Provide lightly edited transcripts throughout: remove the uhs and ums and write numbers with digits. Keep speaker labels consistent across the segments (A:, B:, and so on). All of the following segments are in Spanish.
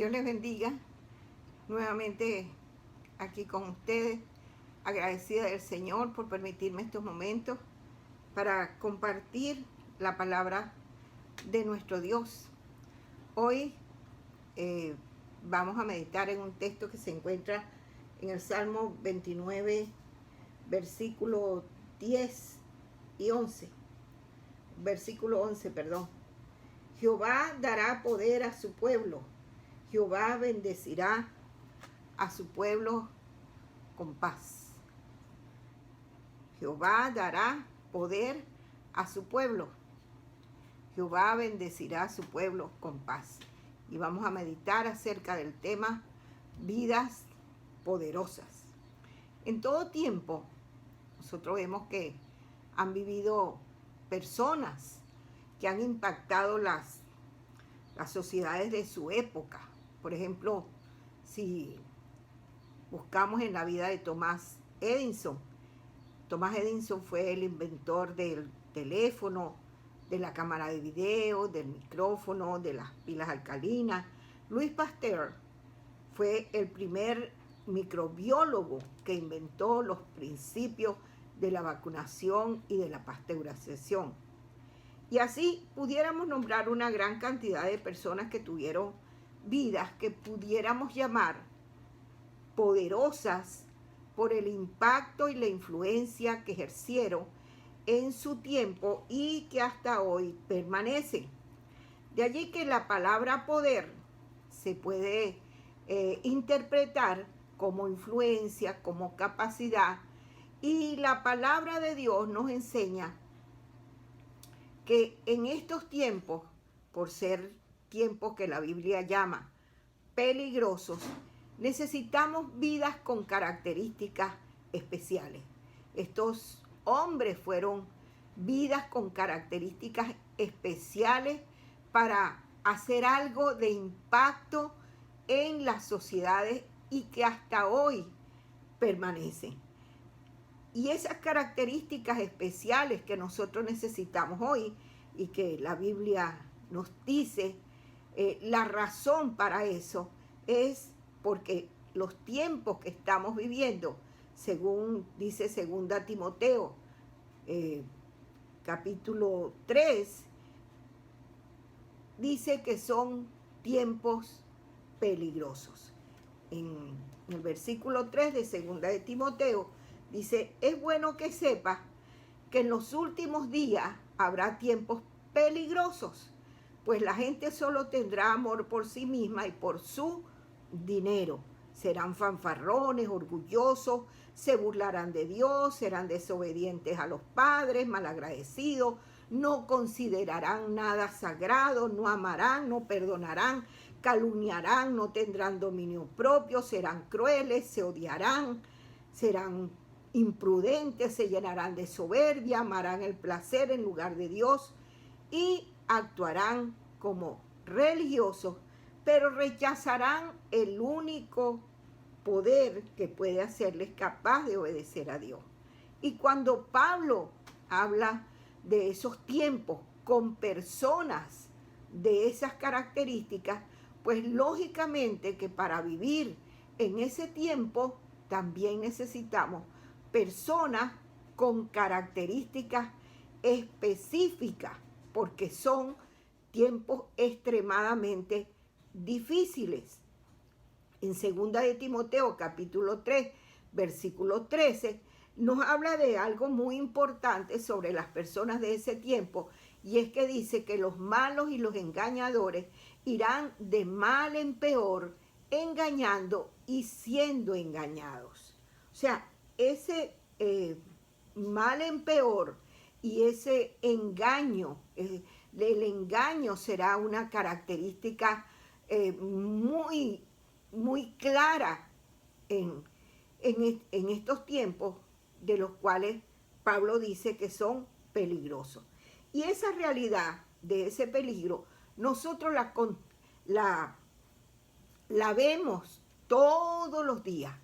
A: Dios les bendiga. Nuevamente aquí con ustedes, agradecida del Señor por permitirme estos momentos para compartir la palabra de nuestro Dios. Hoy vamos a meditar en un texto que se encuentra en el Salmo 29, versículo 10 y 11. Versículo 11, perdón. Jehová dará poder a su pueblo. Jehová bendecirá a su pueblo con paz. Jehová dará poder a su pueblo. Jehová bendecirá a su pueblo con paz. Y vamos a meditar acerca del tema vidas poderosas. En todo tiempo, nosotros vemos que han vivido personas que han impactado las sociedades de su época. Por ejemplo, si buscamos en la vida de Thomas Edison, Thomas Edison fue el inventor del teléfono, de la cámara de video, del micrófono, de las pilas alcalinas. Louis Pasteur fue el primer microbiólogo que inventó los principios de la vacunación y de la pasteurización. Y así pudiéramos nombrar una gran cantidad de personas que tuvieron vidas que pudiéramos llamar poderosas por el impacto y la influencia que ejercieron en su tiempo y que hasta hoy permanecen. De allí que la palabra poder se puede interpretar como influencia, como capacidad, y la palabra de Dios nos enseña que en estos tiempos, por ser tiempos que la Biblia llama peligrosos, necesitamos vidas con características especiales. Estos hombres fueron vidas con características especiales para hacer algo de impacto en las sociedades y que hasta hoy permanecen. Y esas características especiales que nosotros necesitamos hoy y que la Biblia nos dice, la razón para eso es porque los tiempos que estamos viviendo, según dice 2 Timoteo, capítulo 3, dice que son tiempos peligrosos. En el versículo 3 de 2 de Timoteo, dice, es bueno que sepas que en los últimos días habrá tiempos peligrosos, pues la gente solo tendrá amor por sí misma y por su dinero. Serán fanfarrones, orgullosos, se burlarán de Dios, serán desobedientes a los padres, malagradecidos, no considerarán nada sagrado, no amarán, no perdonarán, calumniarán, no tendrán dominio propio, serán crueles, se odiarán, serán imprudentes, se llenarán de soberbia, amarán el placer en lugar de Dios y actuarán como religiosos, pero rechazarán el único poder que puede hacerles capaz de obedecer a Dios. Y cuando Pablo habla de esos tiempos con personas de esas características, pues lógicamente que para vivir en ese tiempo también necesitamos personas con características específicas, porque son tiempos extremadamente difíciles. En 2 de Timoteo, capítulo 3, versículo 13, nos habla de algo muy importante sobre las personas de ese tiempo, y es que dice que los malos y los engañadores irán de mal en peor, engañando y siendo engañados. O sea, ese mal en peor y ese engaño, el engaño será una característica muy, muy clara en estos tiempos, de los cuales Pablo dice que son peligrosos. Y esa realidad de ese peligro, nosotros la vemos todos los días,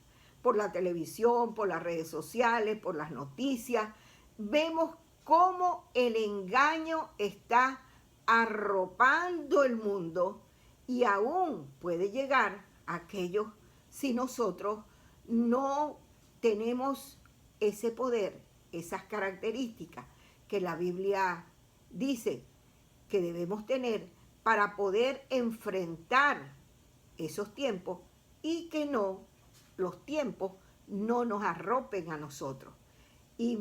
A: por la televisión, por las redes sociales, por las noticias. Vemos cómo el engaño está arropando el mundo y aún puede llegar a aquellos si nosotros no tenemos ese poder, esas características que la Biblia dice que debemos tener para poder enfrentar esos tiempos y que los tiempos no nos arropen a nosotros. Y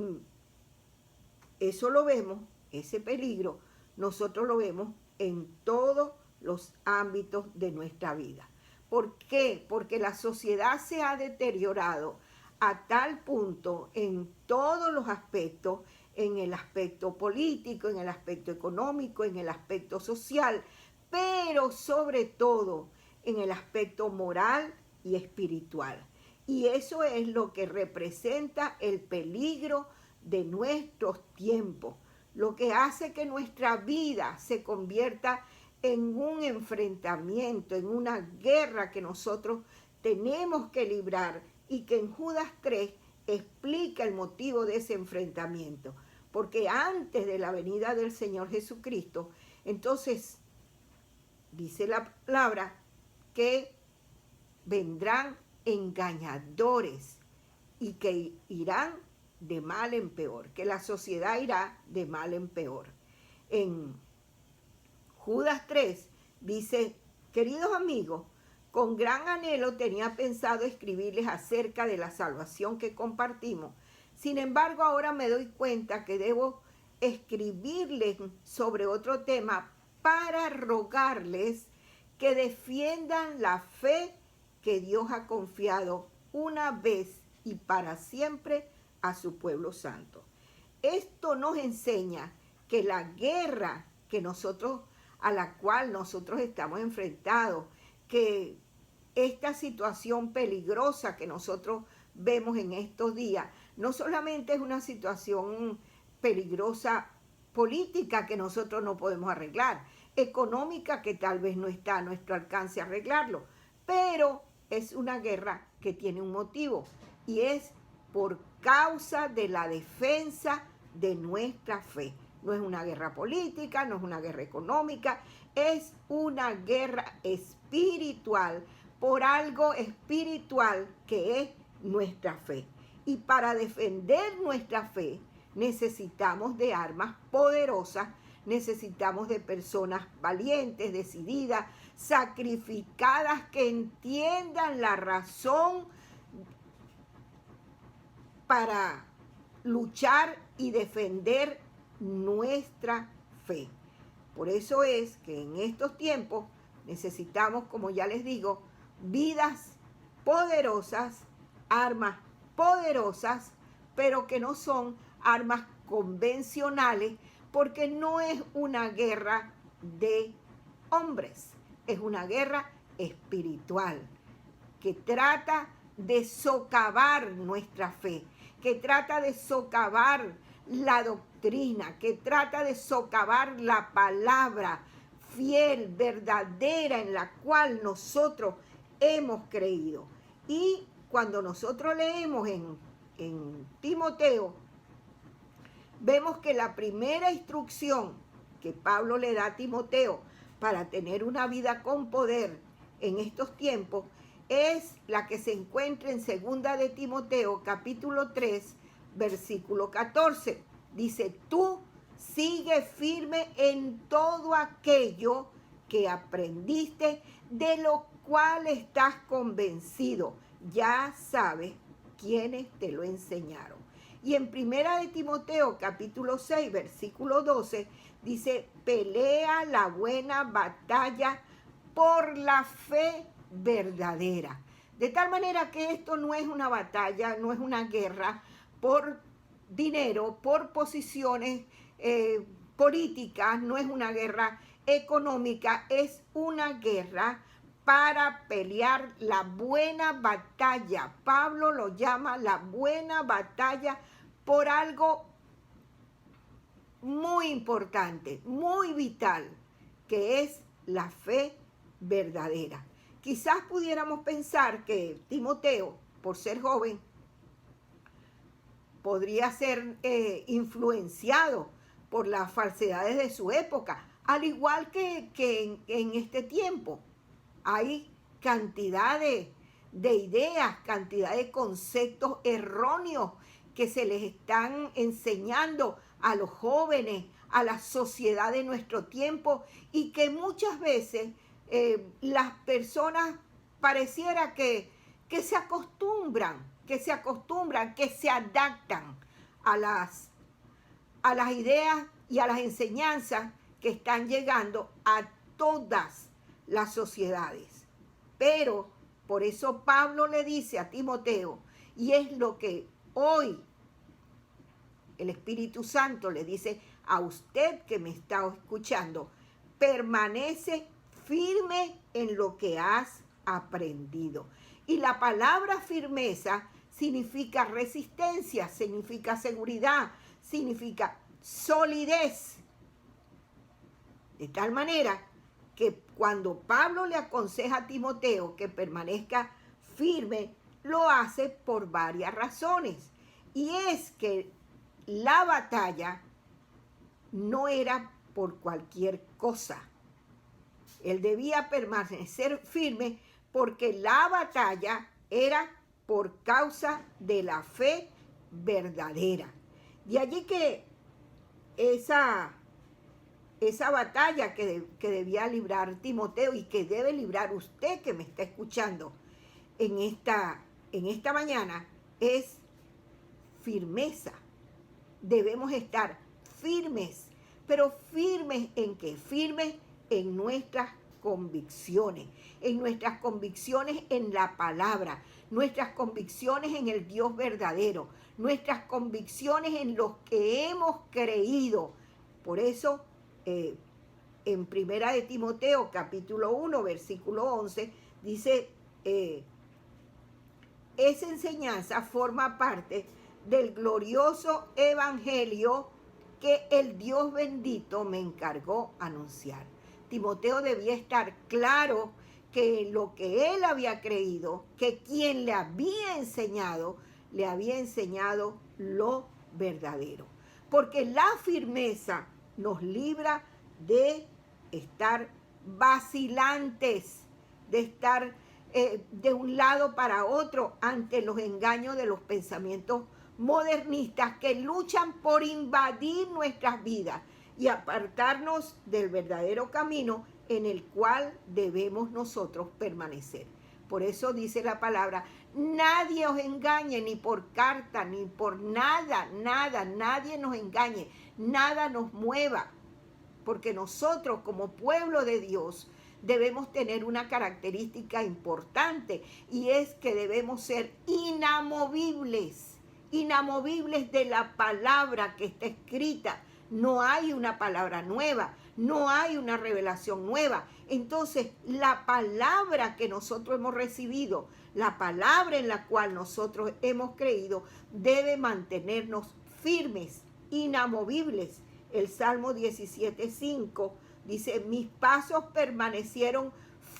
A: eso lo vemos, ese peligro, nosotros lo vemos en todos los ámbitos de nuestra vida. ¿Por qué? Porque la sociedad se ha deteriorado a tal punto en todos los aspectos, en el aspecto político, en el aspecto económico, en el aspecto social, pero sobre todo en el aspecto moral y espiritual. Y eso es lo que representa el peligro de nuestros tiempos, lo que hace que nuestra vida se convierta en un enfrentamiento, en una guerra que nosotros tenemos que librar y que en Judas 3 explica el motivo de ese enfrentamiento. Porque antes de la venida del Señor Jesucristo, entonces dice la palabra que vendrán engañadores y que irán de mal en peor, que la sociedad irá de mal en peor. En Judas 3 dice, queridos amigos, con gran anhelo tenía pensado escribirles acerca de la salvación que compartimos. Sin embargo, ahora me doy cuenta que debo escribirles sobre otro tema para rogarles que defiendan la fe que Dios ha confiado una vez y para siempre a su pueblo santo. Esto nos enseña que la guerra a la cual nosotros estamos enfrentados, que esta situación peligrosa que nosotros vemos en estos días, no solamente es una situación peligrosa política que nosotros no podemos arreglar, económica que tal vez no está a nuestro alcance arreglarlo, pero es una guerra que tiene un motivo y es por causa de la defensa de nuestra fe. No es una guerra política, no es una guerra económica, es una guerra espiritual por algo espiritual que es nuestra fe. Y para defender nuestra fe necesitamos de armas poderosas, necesitamos de personas valientes, decididas, sacrificadas, que entiendan la razón para luchar y defender nuestra fe. Por eso es que en estos tiempos necesitamos, como ya les digo, vidas poderosas, armas poderosas, pero que no son armas convencionales, porque no es una guerra de hombres, es una guerra espiritual que trata de socavar nuestra fe, que trata de socavar la doctrina, que trata de socavar la palabra fiel, verdadera, en la cual nosotros hemos creído. Y cuando nosotros leemos en Timoteo, vemos que la primera instrucción que Pablo le da a Timoteo para tener una vida con poder en estos tiempos es la que se encuentra en 2 de Timoteo, capítulo 3, versículo 14. Dice, tú sigue firme en todo aquello que aprendiste, de lo cual estás convencido. Ya sabes quiénes te lo enseñaron. Y en 1 de Timoteo, capítulo 6, versículo 12, dice, pelea la buena batalla por la fe verdadera. De tal manera que esto no es una batalla, no es una guerra por dinero, por posiciones políticas, no es una guerra económica, es una guerra para pelear la buena batalla. Pablo lo llama la buena batalla por algo muy importante, muy vital, que es la fe verdadera. Quizás pudiéramos pensar que Timoteo, por ser joven, podría ser influenciado por las falsedades de su época, al igual que en este tiempo. hay cantidad de ideas, cantidad de conceptos erróneos que se les están enseñando a los jóvenes, a la sociedad de nuestro tiempo, y que muchas veces las personas pareciera que se acostumbran, que se adaptan a las ideas y a las enseñanzas que están llegando a todas las sociedades. Pero por eso Pablo le dice a Timoteo, y es lo que hoy el Espíritu Santo le dice a usted que me está escuchando: permanece firme en lo que has aprendido. Y la palabra firmeza significa resistencia, significa seguridad, significa solidez. De tal manera que cuando Pablo le aconseja a Timoteo que permanezca firme, lo hace por varias razones. Y es que la batalla no era por cualquier cosa. Él debía permanecer firme porque la batalla era por causa de la fe verdadera. De allí que esa batalla que debía librar Timoteo y que debe librar usted que me está escuchando en esta mañana es firmeza. Debemos estar firmes, pero firmes ¿en qué? Firmes en nuestras convicciones en la palabra, nuestras convicciones en el Dios verdadero, nuestras convicciones en los que hemos creído. Por eso, en Primera de Timoteo, capítulo 1, versículo 11, dice, esa enseñanza forma parte del glorioso evangelio que el Dios bendito me encargó anunciar. Timoteo debía estar claro que lo que él había creído, que quien le había enseñado lo verdadero. Porque la firmeza nos libra de estar vacilantes, de estar de un lado para otro ante los engaños de los pensamientos modernistas que luchan por invadir nuestras vidas y apartarnos del verdadero camino en el cual debemos nosotros permanecer. Por eso dice la palabra, nadie os engañe, ni por carta, ni por nada, nadie nos engañe, nada nos mueva, porque nosotros como pueblo de Dios debemos tener una característica importante, y es que debemos ser inamovibles de la palabra que está escrita. No hay una palabra nueva, no hay una revelación nueva. Entonces, la palabra que nosotros hemos recibido, la palabra en la cual nosotros hemos creído, debe mantenernos firmes, inamovibles. El Salmo 17:5 dice, mis pasos permanecieron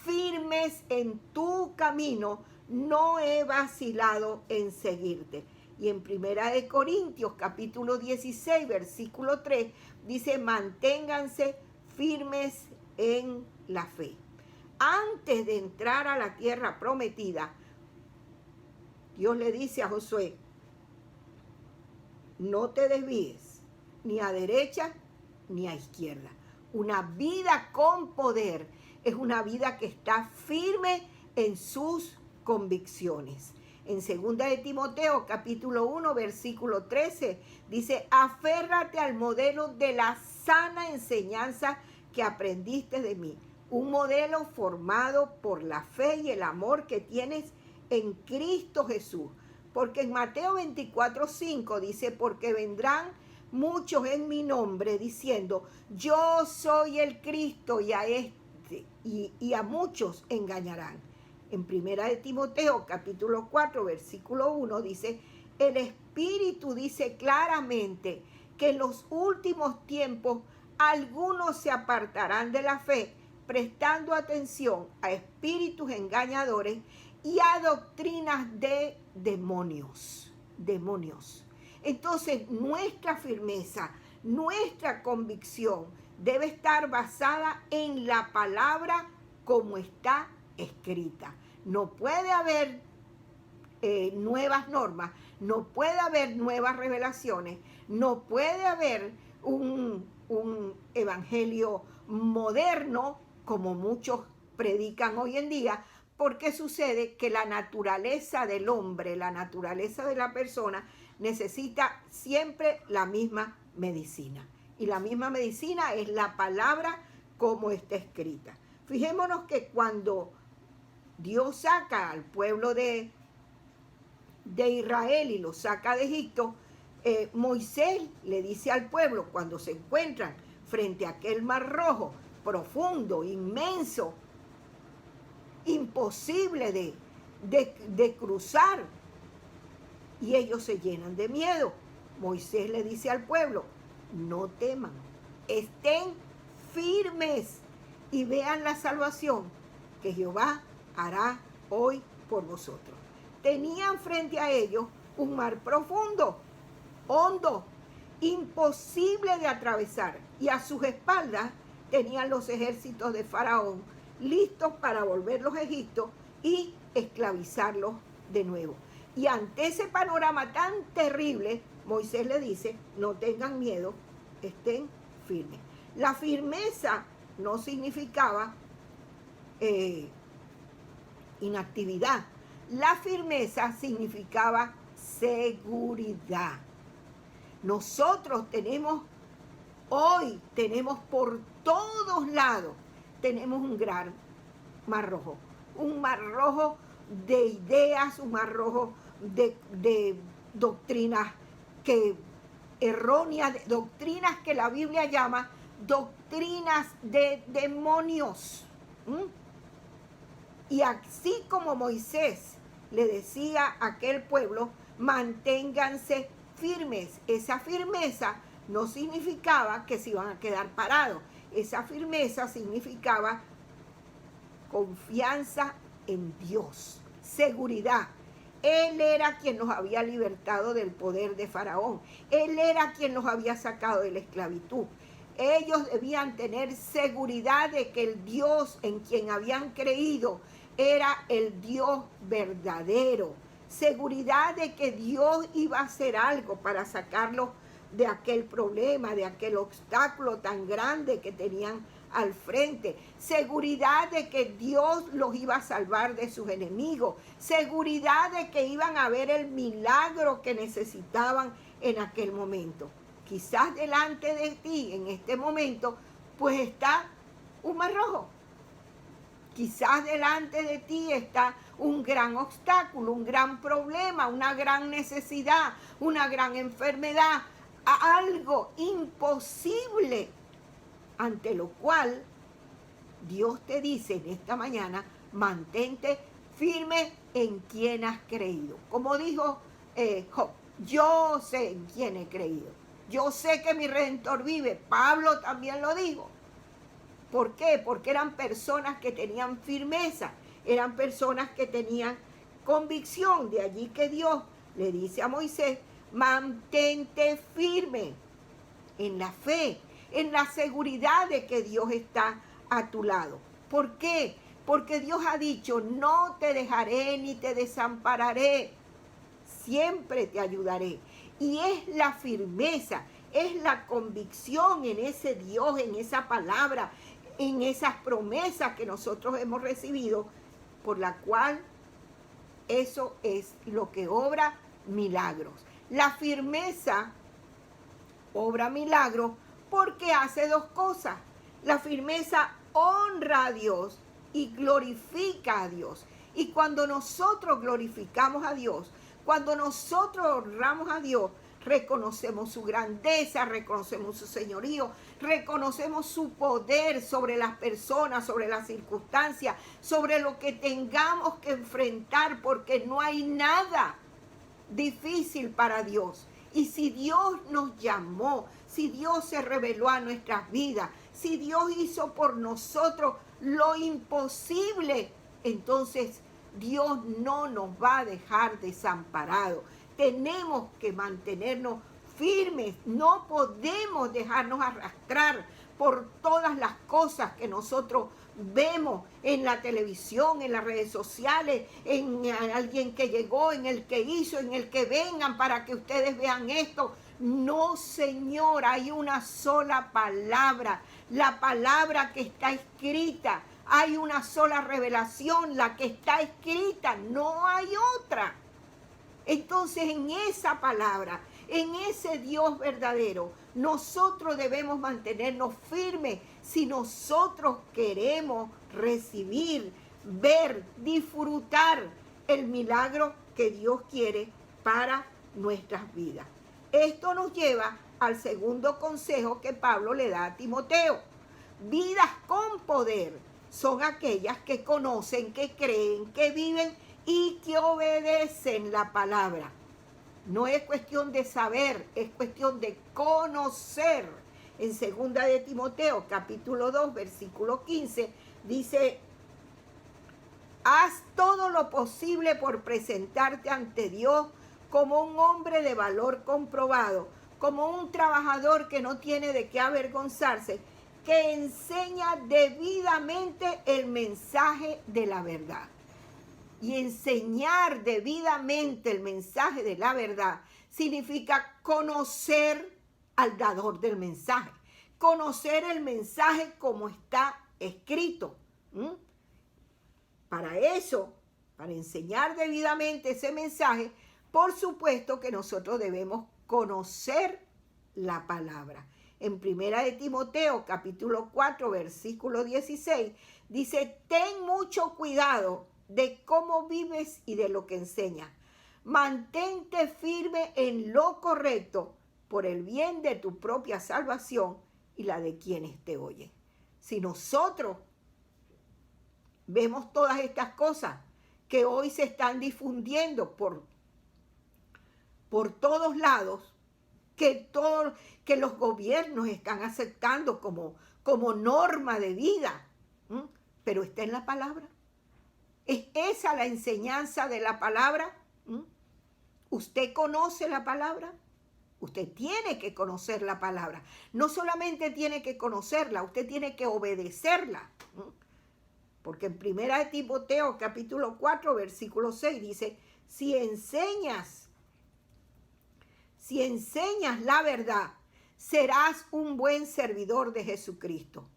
A: firmes en tu camino, no he vacilado en seguirte. Y en Primera de Corintios, capítulo 16, versículo 3, dice, manténganse firmes en la fe. Antes de entrar a la tierra prometida, Dios le dice a Josué, no te desvíes ni a derecha ni a izquierda. Una vida con poder es una vida que está firme en sus convicciones. En 2 de Timoteo, capítulo 1, versículo 13, dice, aférrate al modelo de la sana enseñanza que aprendiste de mí. Un modelo formado por la fe y el amor que tienes en Cristo Jesús. Porque en Mateo 24:5 dice, porque vendrán muchos en mi nombre diciendo, yo soy el Cristo, y a muchos engañarán. En Primera de Timoteo, capítulo 4, versículo 1, dice, el Espíritu dice claramente que en los últimos tiempos algunos se apartarán de la fe, prestando atención a espíritus engañadores y a doctrinas de demonios. Entonces, nuestra firmeza, nuestra convicción debe estar basada en la palabra como está escrita. No puede haber nuevas normas, no puede haber nuevas revelaciones, no puede haber un evangelio moderno como muchos predican hoy en día, porque sucede que la naturaleza del hombre, la naturaleza de la persona, necesita siempre la misma medicina. Y la misma medicina es la palabra como está escrita. Fijémonos que cuando Dios saca al pueblo de Israel y lo saca de Egipto, Moisés le dice al pueblo, cuando se encuentran frente a aquel mar rojo, profundo, inmenso, imposible de cruzar, y ellos se llenan de miedo, Moisés le dice al pueblo, no teman, estén firmes y vean la salvación que Jehová hará hoy por vosotros. Tenían frente a ellos un mar profundo, hondo, imposible de atravesar, y a sus espaldas tenían los ejércitos de Faraón listos para volver los egipcios y esclavizarlos de nuevo. Y ante ese panorama tan terrible, Moisés le dice, no tengan miedo, estén firmes. La firmeza no significaba inactividad. La firmeza significaba seguridad. Nosotros tenemos por todos lados, tenemos un gran mar rojo de ideas, un mar rojo de doctrinas erróneas, doctrinas que la Biblia llama doctrinas de demonios. Y así como Moisés le decía a aquel pueblo, manténganse firmes. Esa firmeza no significaba que se iban a quedar parados. Esa firmeza significaba confianza en Dios, seguridad. Él era quien los había libertado del poder de Faraón. Él era quien los había sacado de la esclavitud. Ellos debían tener seguridad de que el Dios en quien habían creído era el Dios verdadero. Seguridad de que Dios iba a hacer algo para sacarlos de aquel problema, de aquel obstáculo tan grande que tenían al frente. Seguridad de que Dios los iba a salvar de sus enemigos. Seguridad de que iban a ver el milagro que necesitaban en aquel momento. Quizás delante de ti en este momento pues está un mar rojo. Quizás delante de ti está un gran obstáculo, un gran problema, una gran necesidad, una gran enfermedad, algo imposible, ante lo cual Dios te dice en esta mañana, mantente firme en quien has creído. Como dijo Job, yo sé en quién he creído. Yo sé que mi Redentor vive. Pablo también lo dijo. ¿Por qué? Porque eran personas que tenían firmeza, eran personas que tenían convicción. De allí que Dios le dice a Moisés, mantente firme en la fe, en la seguridad de que Dios está a tu lado. ¿Por qué? Porque Dios ha dicho, no te dejaré ni te desampararé, siempre te ayudaré. Y es la firmeza, es la convicción en ese Dios, en esa palabra, en esas promesas que nosotros hemos recibido, por la cual eso es lo que obra milagros. La firmeza obra milagros porque hace dos cosas. La firmeza honra a Dios y glorifica a Dios. Y cuando nosotros glorificamos a Dios, cuando nosotros honramos a Dios, reconocemos su grandeza, reconocemos su señorío, reconocemos su poder sobre las personas, sobre las circunstancias, sobre lo que tengamos que enfrentar, porque no hay nada difícil para Dios. Y si Dios nos llamó, si Dios se reveló a nuestras vidas, si Dios hizo por nosotros lo imposible, entonces Dios no nos va a dejar desamparados. Tenemos que mantenernos firmes, no podemos dejarnos arrastrar por todas las cosas que nosotros vemos en la televisión, en las redes sociales, en alguien que llegó, en el que hizo, en el que vengan para que ustedes vean esto. No, Señor, hay una sola palabra, la palabra que está escrita. Hay una sola revelación, la que está escrita, no hay otra. Entonces, en esa palabra, en ese Dios verdadero, nosotros debemos mantenernos firmes si nosotros queremos recibir, ver, disfrutar el milagro que Dios quiere para nuestras vidas. Esto nos lleva al segundo consejo que Pablo le da a Timoteo. Vidas con poder son aquellas que conocen, que creen, que viven y que obedecen la palabra. No es cuestión de saber, es cuestión de conocer. En 2 de Timoteo, capítulo 2, versículo 15, dice: haz todo lo posible por presentarte ante Dios como un hombre de valor comprobado, como un trabajador que no tiene de qué avergonzarse, que enseña debidamente el mensaje de la verdad. Y enseñar debidamente el mensaje de la verdad significa conocer al dador del mensaje, conocer el mensaje como está escrito. Para eso, para enseñar debidamente ese mensaje, por supuesto que nosotros debemos conocer la palabra. En 1 de Timoteo, capítulo 4, versículo 16, dice: ten mucho cuidado de cómo vives y de lo que enseñas. Mantente firme en lo correcto por el bien de tu propia salvación y la de quienes te oyen. Si nosotros vemos todas estas cosas que hoy se están difundiendo por todos lados, que los gobiernos están aceptando como norma de vida, pero está en la palabra. ¿Es esa la enseñanza de la palabra? ¿Usted conoce la palabra? Usted tiene que conocer la palabra. No solamente tiene que conocerla, usted tiene que obedecerla. Porque en 1 de Timoteo, capítulo 4, versículo 6, dice: si enseñas la verdad, serás un buen servidor de Jesucristo.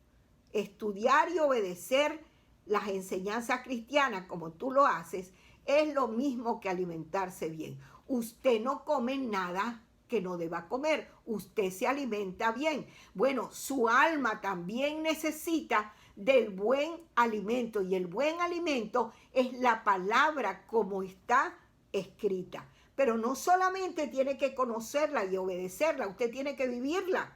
A: Estudiar y obedecer las enseñanzas cristianas como tú lo haces es lo mismo que alimentarse bien. Usted no come nada que no deba comer, usted se alimenta bien. Bueno, su alma también necesita del buen alimento, y el buen alimento es la palabra como está escrita. Pero no solamente tiene que conocerla y obedecerla, usted tiene que vivirla.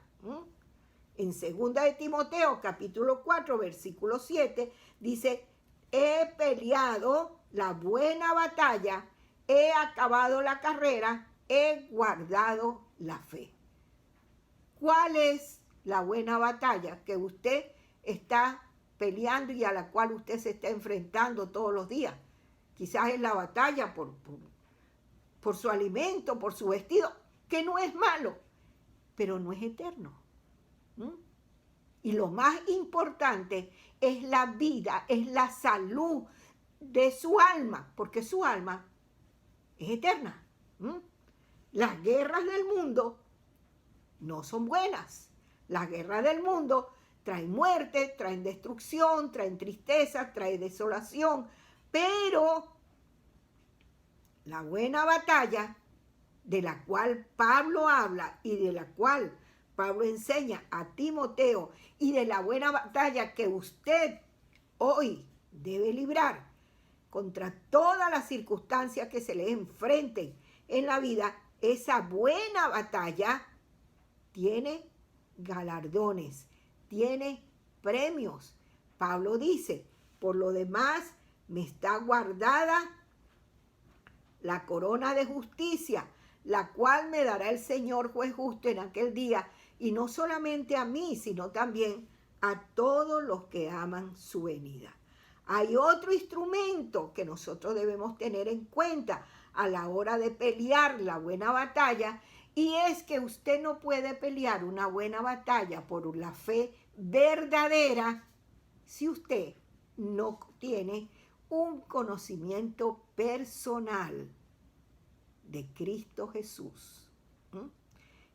A: En 2 de Timoteo, capítulo 4, versículo 7, dice: he peleado la buena batalla, he acabado la carrera, he guardado la fe. ¿Cuál es la buena batalla que usted está peleando y a la cual usted se está enfrentando todos los días? Quizás es la batalla por su alimento, por su vestido, que no es malo, pero no es eterno. Y lo más importante es la vida, es la salud de su alma, porque su alma es eterna. Las guerras del mundo no son buenas. Las guerras del mundo traen muerte, traen destrucción, traen tristeza, traen desolación, pero la buena batalla de la cual Pablo habla y de la cual Pablo enseña a Timoteo, y de la buena batalla que usted hoy debe librar contra todas las circunstancias que se le enfrenten en la vida, esa buena batalla tiene galardones, tiene premios. Pablo dice: por lo demás me está guardada la corona de justicia, la cual me dará el Señor juez justo en aquel día, y no solamente a mí, sino también a todos los que aman su venida. Hay otro instrumento que nosotros debemos tener en cuenta a la hora de pelear la buena batalla, Y es que usted no puede pelear una buena batalla por la fe verdadera si usted no tiene un conocimiento personal de Cristo Jesús.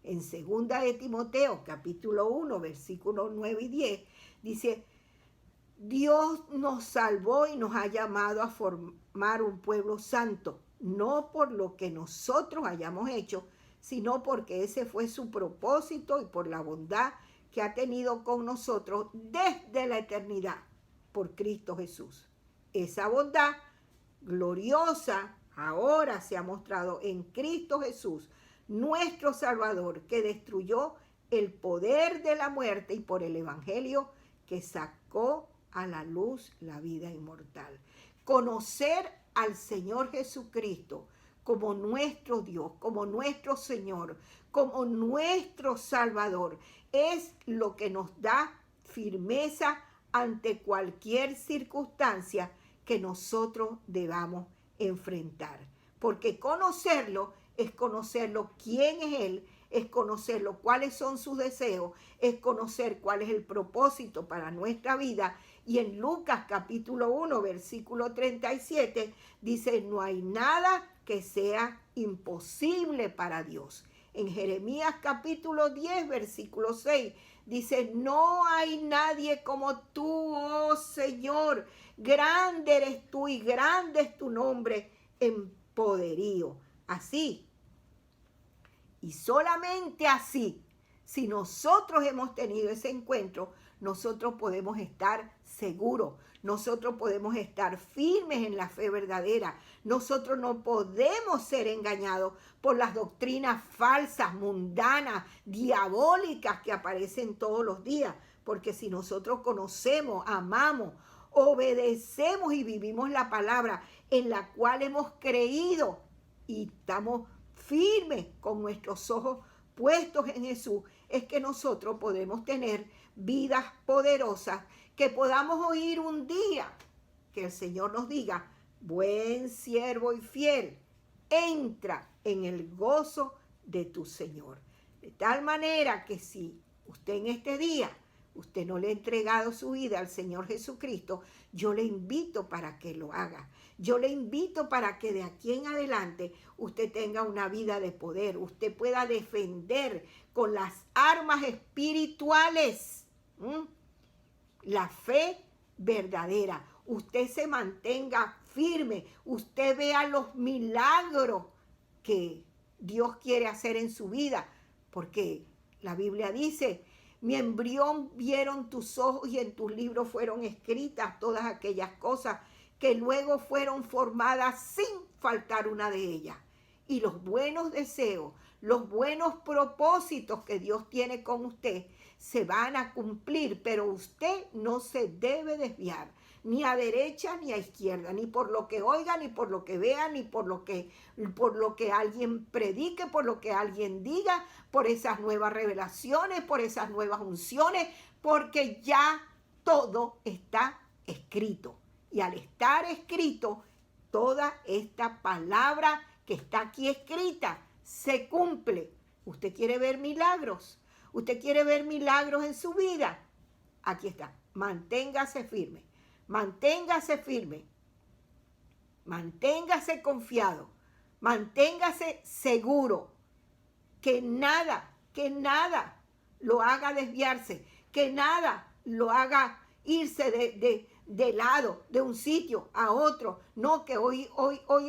A: En 2 de Timoteo, capítulo 1, versículos 9 y 10, dice: Dios nos salvó y nos ha llamado a formar un pueblo santo, no por lo que nosotros hayamos hecho, sino porque ese fue su propósito y por la bondad que ha tenido con nosotros desde la eternidad por Cristo Jesús. Esa bondad gloriosa ahora se ha mostrado en Cristo Jesús, nuestro Salvador, que destruyó el poder de la muerte y por el Evangelio que sacó a la luz la vida inmortal. Conocer al Señor Jesucristo como nuestro Dios, como nuestro Señor, como nuestro Salvador, es lo que nos da firmeza ante cualquier circunstancia que nosotros debamos enfrentar. Porque conocerlo es conocerlo quién es Él, es conocerlo cuáles son sus deseos, es conocer cuál es el propósito para nuestra vida. Y en Lucas capítulo 1, versículo 37, dice: no hay nada que sea imposible para Dios. En Jeremías capítulo 10, versículo 6, dice: no hay nadie como tú, oh Señor, grande eres tú y grande es tu nombre en poderío. Así, y solamente así, si nosotros hemos tenido ese encuentro, nosotros podemos estar seguros, nosotros podemos estar firmes en la fe verdadera, nosotros no podemos ser engañados por las doctrinas falsas, mundanas, diabólicas que aparecen todos los días, porque si nosotros conocemos, amamos, obedecemos y vivimos la palabra en la cual hemos creído y estamos firmes con nuestros ojos puestos en Jesús, es que nosotros podemos tener vidas poderosas, que podamos oír un día que el Señor nos diga: buen siervo y fiel, entra en el gozo de tu Señor. De tal manera que si usted en este día, usted no le ha entregado su vida al Señor Jesucristo, yo le invito para que lo haga. Yo le invito para que de aquí en adelante usted tenga una vida de poder, usted pueda defender con las armas espirituales la fe verdadera. Usted se mantenga firme, usted vea los milagros que Dios quiere hacer en su vida, porque la Biblia dice: mi embrión vieron tus ojos y en tus libros fueron escritas todas aquellas cosas que luego fueron formadas sin faltar una de ellas. Y los buenos deseos, los buenos propósitos que Dios tiene con usted se van a cumplir, pero usted no se debe desviar, ni a derecha ni a izquierda, ni por lo que oiga, ni por lo que vea, ni por lo que alguien predique, por lo que alguien diga, por esas nuevas revelaciones, por esas nuevas unciones, porque ya todo está escrito. Y al estar escrito, toda esta palabra que está aquí escrita se cumple. ¿Usted quiere ver milagros? ¿Usted quiere ver milagros en su vida? Aquí está. Manténgase firme. Manténgase firme. Manténgase confiado. Manténgase seguro. Que nada lo haga desviarse. Que nada lo haga irse de lado, de un sitio a otro. No, que hoy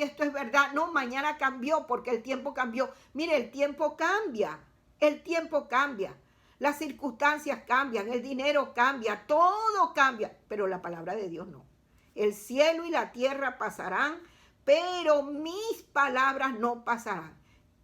A: esto es verdad. No, mañana cambió porque el tiempo cambió. Mire, el tiempo cambia. El tiempo cambia. Las circunstancias cambian. El dinero cambia. Todo cambia. Pero la palabra de Dios no. El cielo y la tierra pasarán, pero mis palabras no pasarán.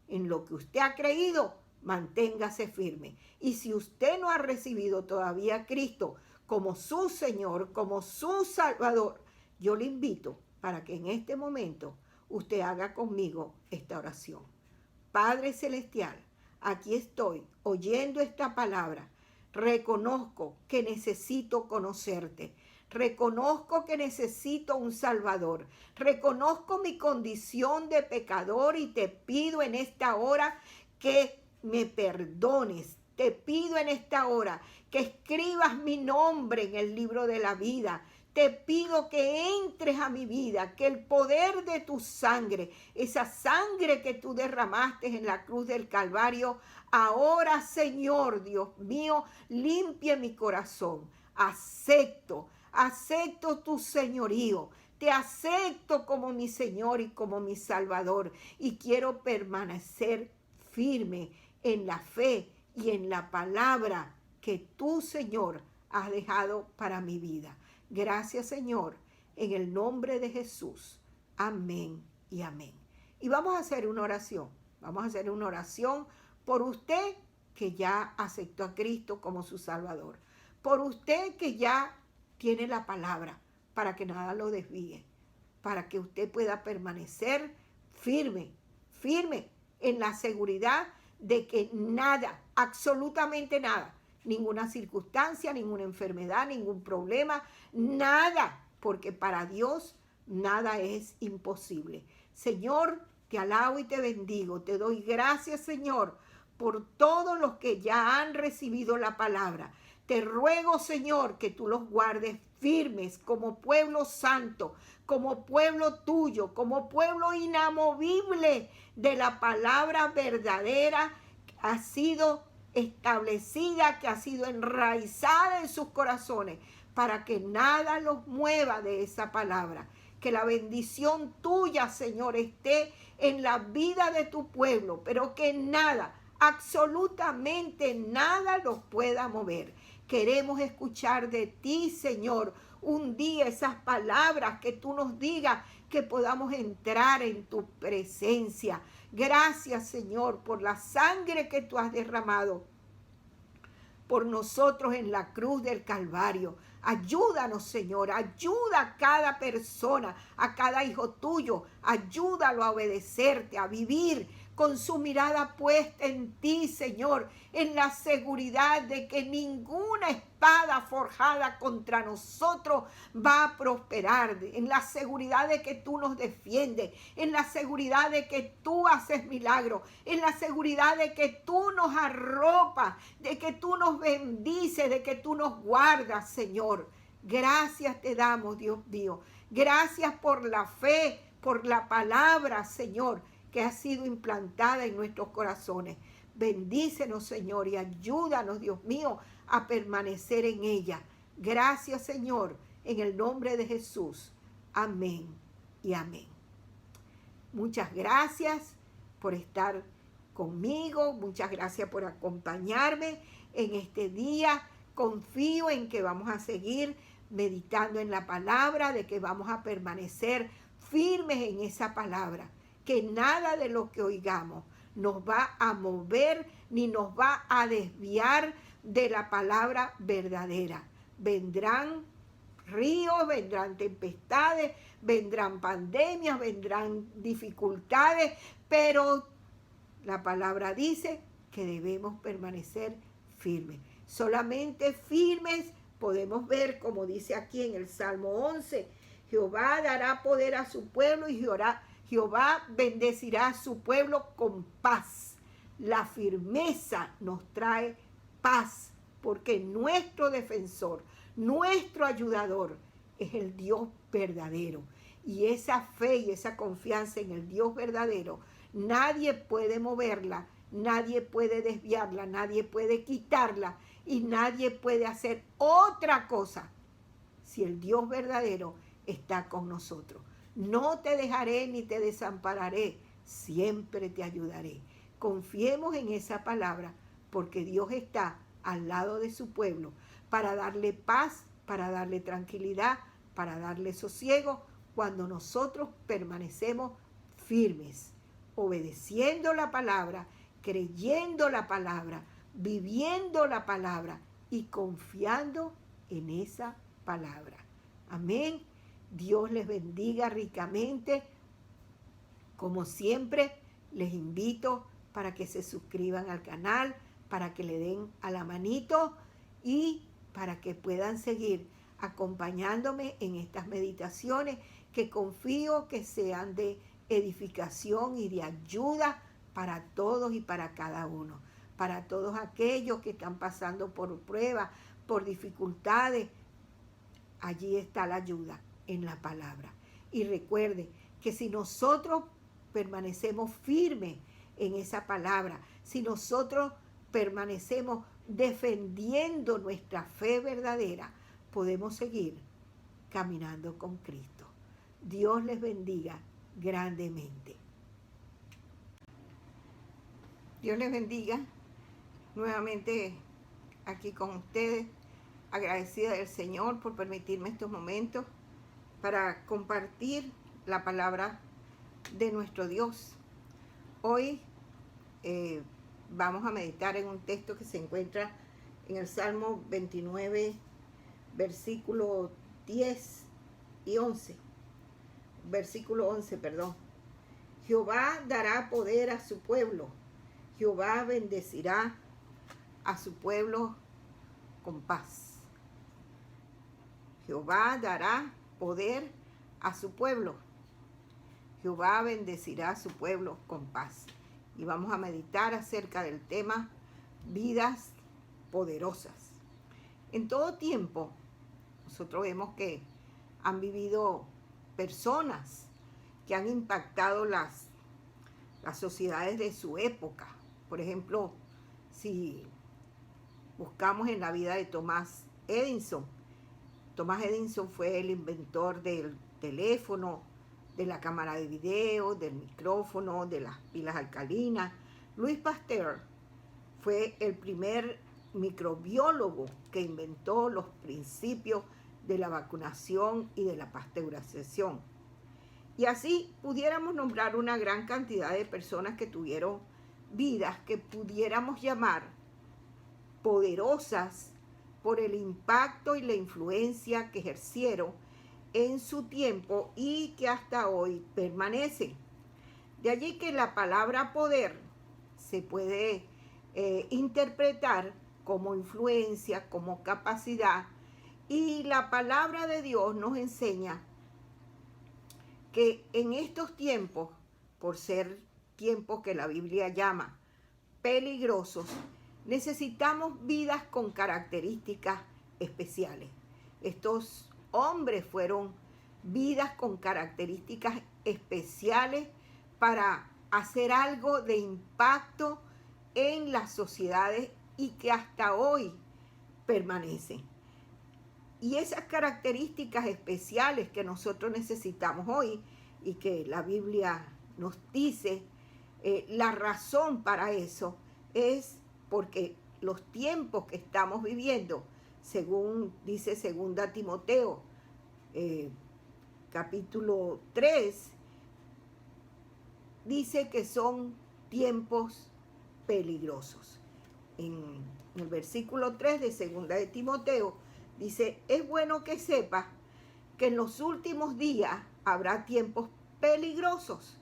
A: En lo que usted ha creído, manténgase firme. Y si usted no ha recibido todavía a Cristo como su Señor, como su Salvador, yo le invito para que en este momento usted haga conmigo esta oración. Padre Celestial, aquí estoy oyendo esta palabra. Reconozco que necesito conocerte. Reconozco que necesito un Salvador. Reconozco mi condición de pecador y te pido en esta hora que me perdones. Te pido en esta hora que escribas mi nombre en el libro de la vida. Te pido que entres a mi vida, que el poder de tu sangre, esa sangre que tú derramaste en la cruz del Calvario, ahora, Señor Dios mío, limpie mi corazón. Acepto tu señorío. Te acepto como mi Señor y como mi Salvador. Y quiero permanecer firme en la fe y en la palabra que tú, Señor, has dejado para mi vida. Gracias, Señor, en el nombre de Jesús. Amén y amén. Y vamos a hacer una oración. Vamos a hacer una oración por usted que ya aceptó a Cristo como su Salvador. Por usted que ya tiene la palabra para que nada lo desvíe. Para que usted pueda permanecer firme en la seguridad de que nada, absolutamente nada, ninguna circunstancia, ninguna enfermedad, ningún problema, nada, porque para Dios nada es imposible. Señor, te alabo y te bendigo, te doy gracias, Señor, por todos los que ya han recibido la palabra. Te ruego, Señor, que tú los guardes firmes como pueblo santo, como pueblo tuyo, como pueblo inamovible de la palabra verdadera que ha sido establecida, que ha sido enraizada en sus corazones, para que nada los mueva de esa palabra. Que la bendición tuya, Señor, esté en la vida de tu pueblo, pero que nada, absolutamente nada los pueda mover. Queremos escuchar de ti, Señor, un día esas palabras que tú nos digas, que podamos entrar en tu presencia. Gracias, Señor, por la sangre que tú has derramado por nosotros en la cruz del Calvario. Ayúdanos, Señor, ayuda a cada persona, a cada hijo tuyo, ayúdalo a obedecerte, a vivir con su mirada puesta en ti, Señor, en la seguridad de que ninguna espada forjada contra nosotros va a prosperar, en la seguridad de que tú nos defiendes, en la seguridad de que tú haces milagros, en la seguridad de que tú nos arropas, de que tú nos bendices, de que tú nos guardas, Señor. Gracias te damos, Dios mío. Gracias por la fe, por la palabra, Señor, que ha sido implantada en nuestros corazones. Bendícenos, Señor, y ayúdanos, Dios mío, a permanecer en ella. Gracias, Señor, en el nombre de Jesús. Amén y amén. Muchas gracias por estar conmigo. Muchas gracias por acompañarme en este día. Confío en que vamos a seguir meditando en la palabra, de que vamos a permanecer firmes en esa palabra. Que nada de lo que oigamos nos va a mover ni nos va a desviar de la palabra verdadera. Vendrán ríos, vendrán tempestades, vendrán pandemias, vendrán dificultades, pero la palabra dice que debemos permanecer firmes. Solamente firmes podemos ver, como dice aquí en el Salmo 11, Jehová dará poder a su pueblo y Jehová bendecirá a su pueblo con paz. La firmeza nos trae paz, porque nuestro defensor, nuestro ayudador es el Dios verdadero. Y esa fe y esa confianza en el Dios verdadero, nadie puede moverla, nadie puede desviarla, nadie puede quitarla y nadie puede hacer otra cosa si el Dios verdadero está con nosotros. No te dejaré ni te desampararé, siempre te ayudaré. Confiemos en esa palabra, porque Dios está al lado de su pueblo para darle paz, para darle tranquilidad, para darle sosiego, cuando nosotros permanecemos firmes, obedeciendo la palabra, creyendo la palabra, viviendo la palabra y confiando en esa palabra. Amén. Dios les bendiga ricamente. Como siempre, les invito para que se suscriban al canal, para que le den a la manito y para que puedan seguir acompañándome en estas meditaciones que confío que sean de edificación y de ayuda para todos y para cada uno, para todos aquellos que están pasando por pruebas, por dificultades. Allí está la ayuda en la palabra. Y recuerde que si nosotros permanecemos firmes en esa palabra, si nosotros permanecemos defendiendo nuestra fe verdadera, podemos seguir caminando con Cristo. Dios les bendiga grandemente. Dios les bendiga nuevamente aquí con ustedes, agradecida del Señor por permitirme estos momentos para compartir la palabra de nuestro Dios. Hoy vamos a meditar en un texto que se encuentra en el Salmo 29, versículo 10 y 11. Versículo 11, perdón. Jehová dará poder a su pueblo. Jehová bendecirá a su pueblo con paz. Jehová dará poder a su pueblo. Jehová bendecirá a su pueblo con paz. Y vamos a meditar acerca del tema vidas poderosas. En todo tiempo, nosotros vemos que han vivido personas que han impactado las sociedades de su época. Por ejemplo, si buscamos en la vida de Thomas Edison, Thomas Edison fue el inventor del teléfono, de la cámara de video, del micrófono, de las pilas alcalinas. Louis Pasteur fue el primer microbiólogo que inventó los principios de la vacunación y de la pasteurización. Y así pudiéramos nombrar una gran cantidad de personas que tuvieron vidas que pudiéramos llamar poderosas por el impacto y la influencia que ejercieron en su tiempo y que hasta hoy permanecen. De allí que la palabra poder se puede interpretar como influencia, como capacidad, y la palabra de Dios nos enseña que en estos tiempos, por ser tiempos que la Biblia llama peligrosos, necesitamos vidas con características especiales. Estos hombres fueron vidas con características especiales para hacer algo de impacto en las sociedades y que hasta hoy permanecen. Y esas características especiales que nosotros necesitamos hoy y que la Biblia nos dice, la razón para eso es porque los tiempos que estamos viviendo, según dice 2 Timoteo, capítulo 3, dice que son tiempos peligrosos. En el versículo 3 de 2 Timoteo dice, es bueno que sepas que en los últimos días habrá tiempos peligrosos,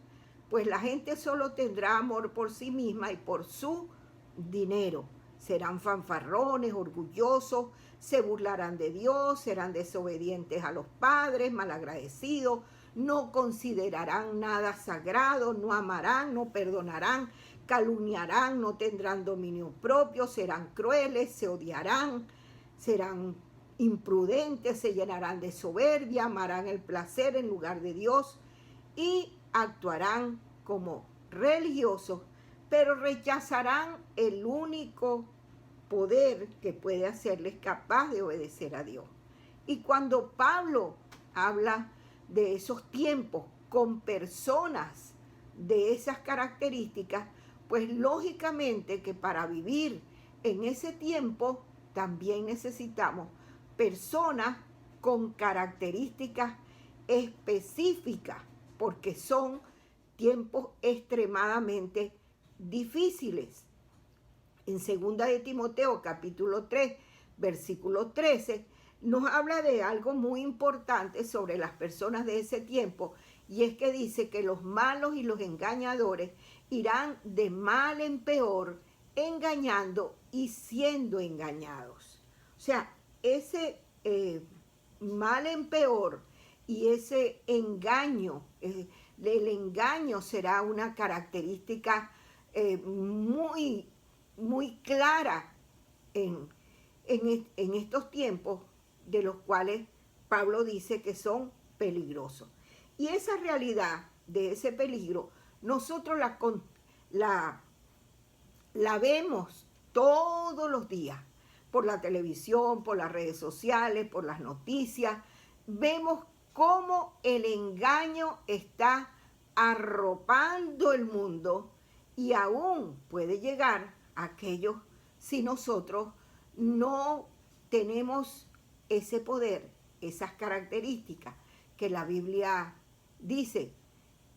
A: pues la gente solo tendrá amor por sí misma y por su dinero. Serán fanfarrones, orgullosos, se burlarán de Dios, serán desobedientes a los padres, malagradecidos, no considerarán nada sagrado, no amarán, no perdonarán, calumniarán, no tendrán dominio propio, serán crueles, se odiarán, serán imprudentes, se llenarán de soberbia, amarán el placer en lugar de Dios y actuarán como religiosos, pero rechazarán el único poder que puede hacerles capaz de obedecer a Dios. Y cuando Pablo habla de esos tiempos con personas de esas características, pues lógicamente que para vivir en ese tiempo también necesitamos personas con características específicas, porque son tiempos extremadamente difíciles. En 2 Timoteo capítulo 3, versículo 13, nos habla de algo muy importante sobre las personas de ese tiempo, y es que dice que los malos y los engañadores irán de mal en peor, engañando y siendo engañados. O sea, ese mal en peor y ese engaño, el engaño será una característica muy, muy clara en estos tiempos de los cuales Pablo dice que son peligrosos. Y esa realidad de ese peligro, nosotros la vemos todos los días por la televisión, por las redes sociales, por las noticias. Vemos cómo el engaño está arropando el mundo y aún puede llegar a aquellos si nosotros no tenemos ese poder, esas características que la Biblia dice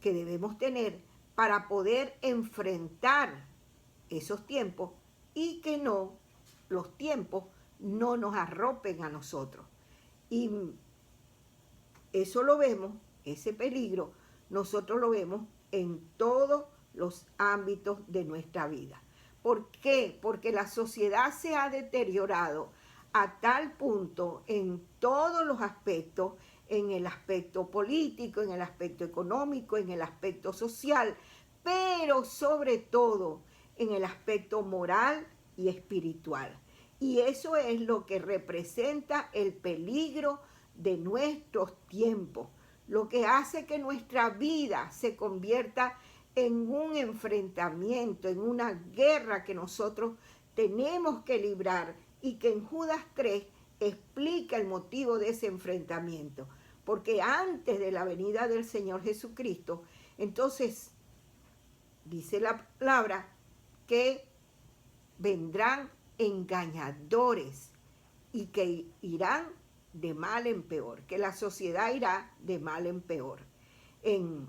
A: que debemos tener para poder enfrentar esos tiempos y que los tiempos no nos arropen a nosotros. Y eso lo vemos, ese peligro, nosotros lo vemos en todos los ámbitos de nuestra vida. ¿Por qué? Porque la sociedad se ha deteriorado a tal punto en todos los aspectos, en el aspecto político, en el aspecto económico, en el aspecto social, pero sobre todo en el aspecto moral y espiritual. Y eso es lo que representa el peligro de nuestros tiempos, lo que hace que nuestra vida se convierta en un enfrentamiento, en una guerra que nosotros tenemos que librar y que en Judas 3 explica el motivo de ese enfrentamiento. Porque antes de la venida del Señor Jesucristo, entonces dice la palabra que vendrán engañadores y que irán de mal en peor, que la sociedad irá de mal en peor. En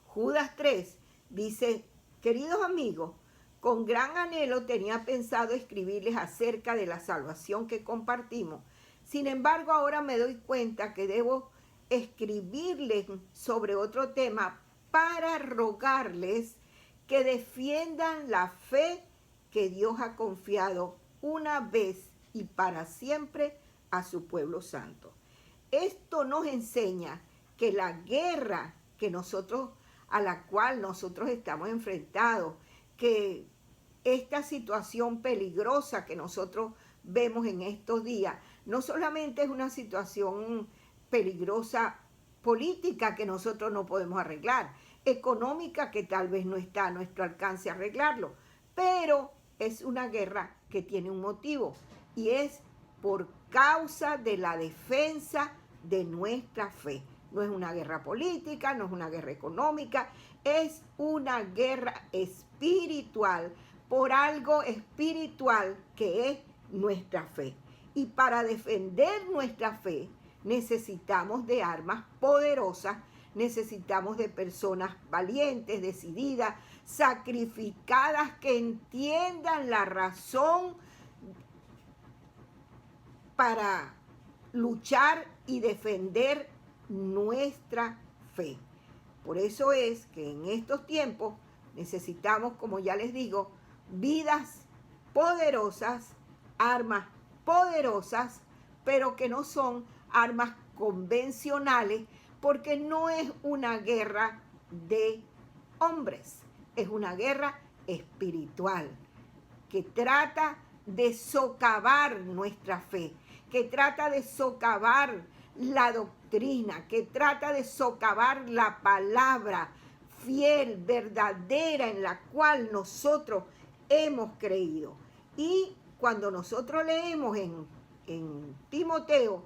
A: Judas 3 dice, queridos amigos, con gran anhelo tenía pensado escribirles acerca de la salvación que compartimos. Sin embargo, ahora me doy cuenta que debo escribirles sobre otro tema para rogarles que defiendan la fe que Dios ha confiado una vez y para siempre a su pueblo santo. Esto nos enseña que la guerra a la cual nosotros estamos enfrentados, que esta situación peligrosa que nosotros vemos en estos días, no solamente es una situación peligrosa política que nosotros no podemos arreglar, económica que tal vez no está a nuestro alcance arreglarlo, pero es una guerra que tiene un motivo y es por causa de la defensa de nuestra fe. No es una guerra política, no es una guerra económica, es una guerra espiritual por algo espiritual que es nuestra fe. Y para defender nuestra fe necesitamos de armas poderosas, necesitamos de personas valientes, decididas, sacrificadas, que entiendan la razón para luchar y defender nuestra fe. Por eso es que en estos tiempos necesitamos, como ya les digo, vidas poderosas, armas poderosas, pero que no son armas convencionales, porque no es una guerra de hombres, es una guerra espiritual que trata de socavar nuestra fe, que trata de socavar la doctrina, que trata de socavar la palabra fiel, verdadera, en la cual nosotros hemos creído. Y cuando nosotros leemos en Timoteo,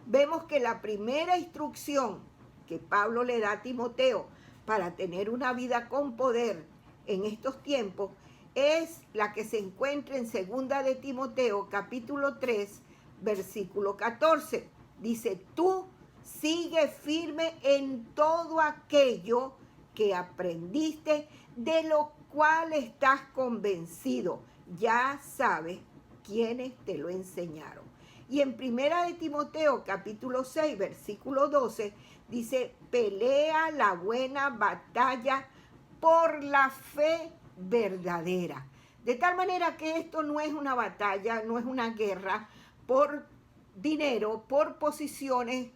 A: vemos que la primera instrucción que Pablo le da a Timoteo para tener una vida con poder en estos tiempos es la que se encuentra en 2 de Timoteo, capítulo 3, versículo 14. Dice, tú sigue firme en todo aquello que aprendiste, de lo cual estás convencido. Ya sabes quiénes te lo enseñaron. Y en 1 de Timoteo, capítulo 6, versículo 12, dice, pelea la buena batalla por la fe verdadera. De tal manera que esto no es una batalla, no es una guerra por dinero, por posiciones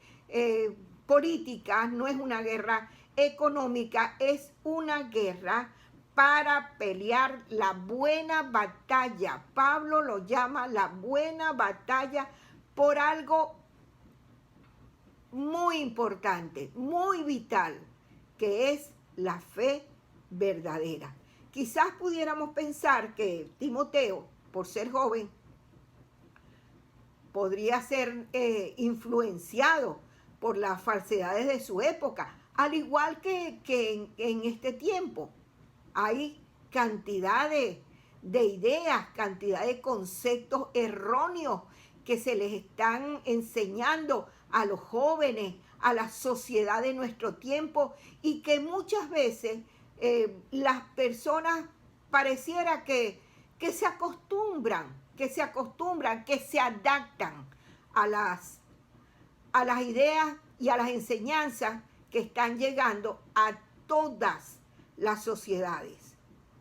A: políticas, no es una guerra económica, es una guerra para pelear la buena batalla. Pablo lo llama la buena batalla por algo muy importante, muy vital, que es la fe verdadera. Quizás pudiéramos pensar que Timoteo, por ser joven, podría ser influenciado por las falsedades de su época, al igual que en este tiempo. Hay cantidad de ideas, cantidad de conceptos erróneos que se les están enseñando a los jóvenes, a la sociedad de nuestro tiempo, y que muchas veces las personas pareciera que se acostumbran, que se adaptan a las ideas y a las enseñanzas que están llegando a todas las sociedades.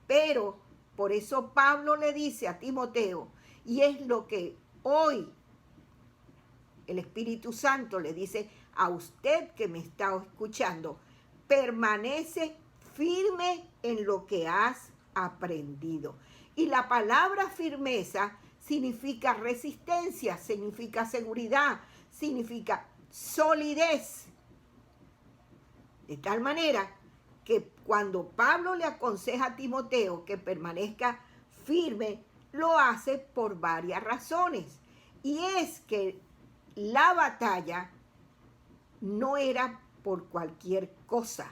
A: Pero por eso Pablo le dice a Timoteo, y es lo que hoy el Espíritu Santo le dice a usted que me está escuchando: permanece firme en lo que has aprendido. Y la palabra firmeza significa resistencia, significa seguridad, significa solidez. De tal manera que cuando Pablo le aconseja a Timoteo que permanezca firme, lo hace por varias razones. Y es que la batalla no era por cualquier cosa.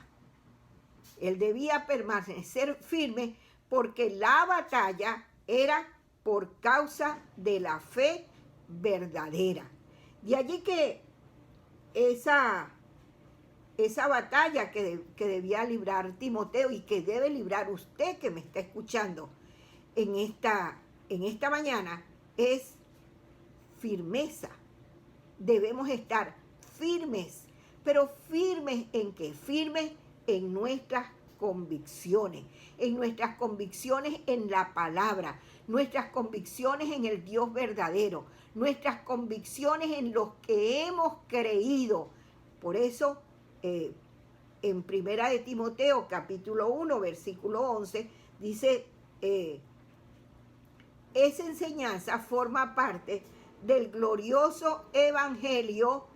A: Él debía permanecer firme porque la batalla era por causa de la fe verdadera. De allí que esa batalla que debía librar Timoteo y que debe librar usted que me está escuchando en esta mañana es firmeza. Debemos estar firmes, pero firmes ¿en qué? Firmes en nuestras convicciones en la palabra, nuestras convicciones en el Dios verdadero, nuestras convicciones en los que hemos creído. Por eso, en Primera de Timoteo, capítulo 1, versículo 11, dice, esa enseñanza forma parte del glorioso evangelio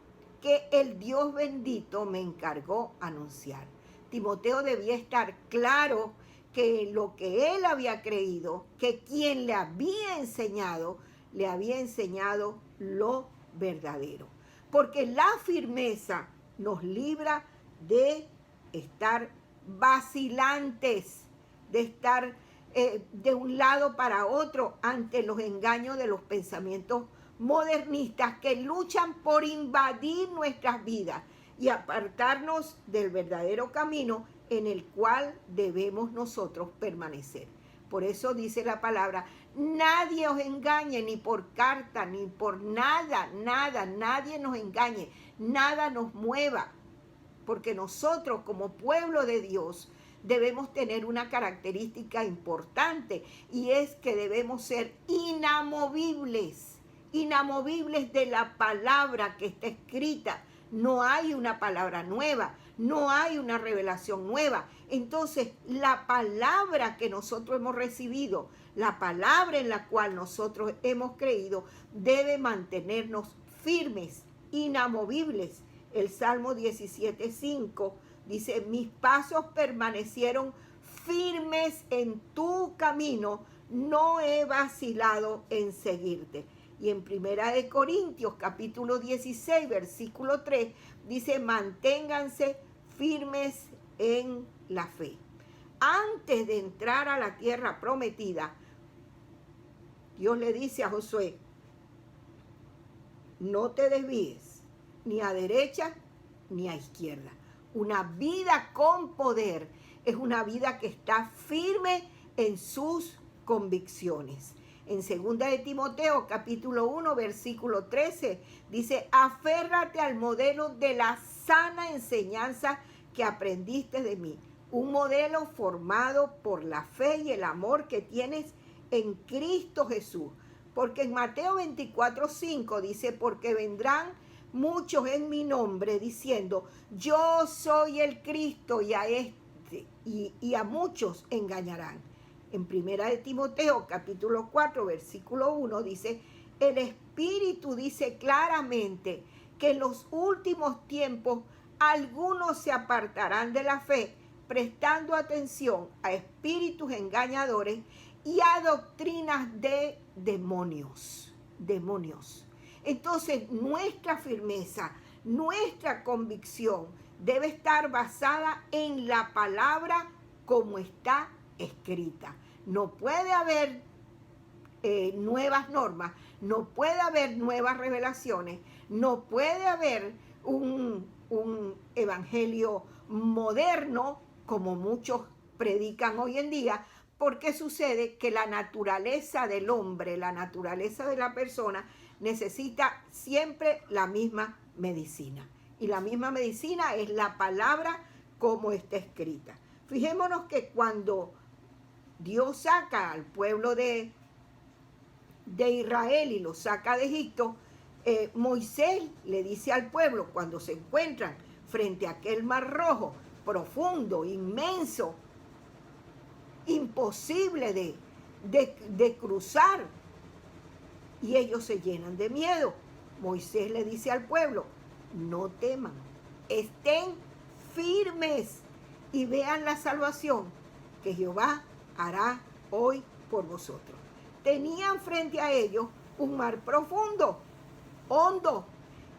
A: que el Dios bendito me encargó anunciar. Timoteo debía estar claro que lo que él había creído, que quien le había enseñado lo verdadero. Porque la firmeza nos libra de estar vacilantes, de estar de un lado para otro ante los engaños de los pensamientos modernistas que luchan por invadir nuestras vidas y apartarnos del verdadero camino en el cual debemos nosotros permanecer. Por eso dice la palabra, nadie os engañe, ni por carta, ni por nada, nadie nos engañe, nada nos mueva, porque nosotros como pueblo de Dios debemos tener una característica importante, y es que debemos ser inamovibles de la palabra que está escrita. No hay una palabra nueva, no hay una revelación nueva. Entonces, la palabra que nosotros hemos recibido, la palabra en la cual nosotros hemos creído, debe mantenernos firmes, inamovibles. El Salmo 17:5 dice, mis pasos permanecieron firmes en tu camino, no he vacilado en seguirte. Y en Primera de Corintios, capítulo 16, versículo 3, dice, manténganse firmes en la fe. Antes de entrar a la tierra prometida, Dios le dice a Josué, no te desvíes ni a derecha ni a izquierda. Una vida con poder es una vida que está firme en sus convicciones. En 2 de Timoteo, capítulo 1, versículo 13, dice, aférrate al modelo de la sana enseñanza que aprendiste de mí. Un modelo formado por la fe y el amor que tienes en Cristo Jesús. Porque en Mateo 24:5 dice, porque vendrán muchos en mi nombre diciendo, yo soy el Cristo, y a este y a muchos engañarán. En 1 de Timoteo, capítulo 4, versículo 1, dice, el Espíritu dice claramente que en los últimos tiempos algunos se apartarán de la fe, prestando atención a espíritus engañadores y a doctrinas de demonios. Entonces, nuestra firmeza, nuestra convicción debe estar basada en la palabra como está escrita. No puede haber nuevas normas, no puede haber nuevas revelaciones, no puede haber un evangelio moderno como muchos predican hoy en día, porque sucede que la naturaleza del hombre, la naturaleza de la persona necesita siempre la misma medicina. Y la misma medicina es la palabra como está escrita. Fijémonos que cuando Dios saca al pueblo de Israel y lo saca de Egipto, Moisés le dice al pueblo, cuando se encuentran frente a aquel mar rojo, profundo, inmenso, imposible de cruzar, y ellos se llenan de miedo. Moisés le dice al pueblo, no teman, estén firmes y vean la salvación que Jehová hará hoy por vosotros. Tenían frente a ellos un mar profundo, hondo,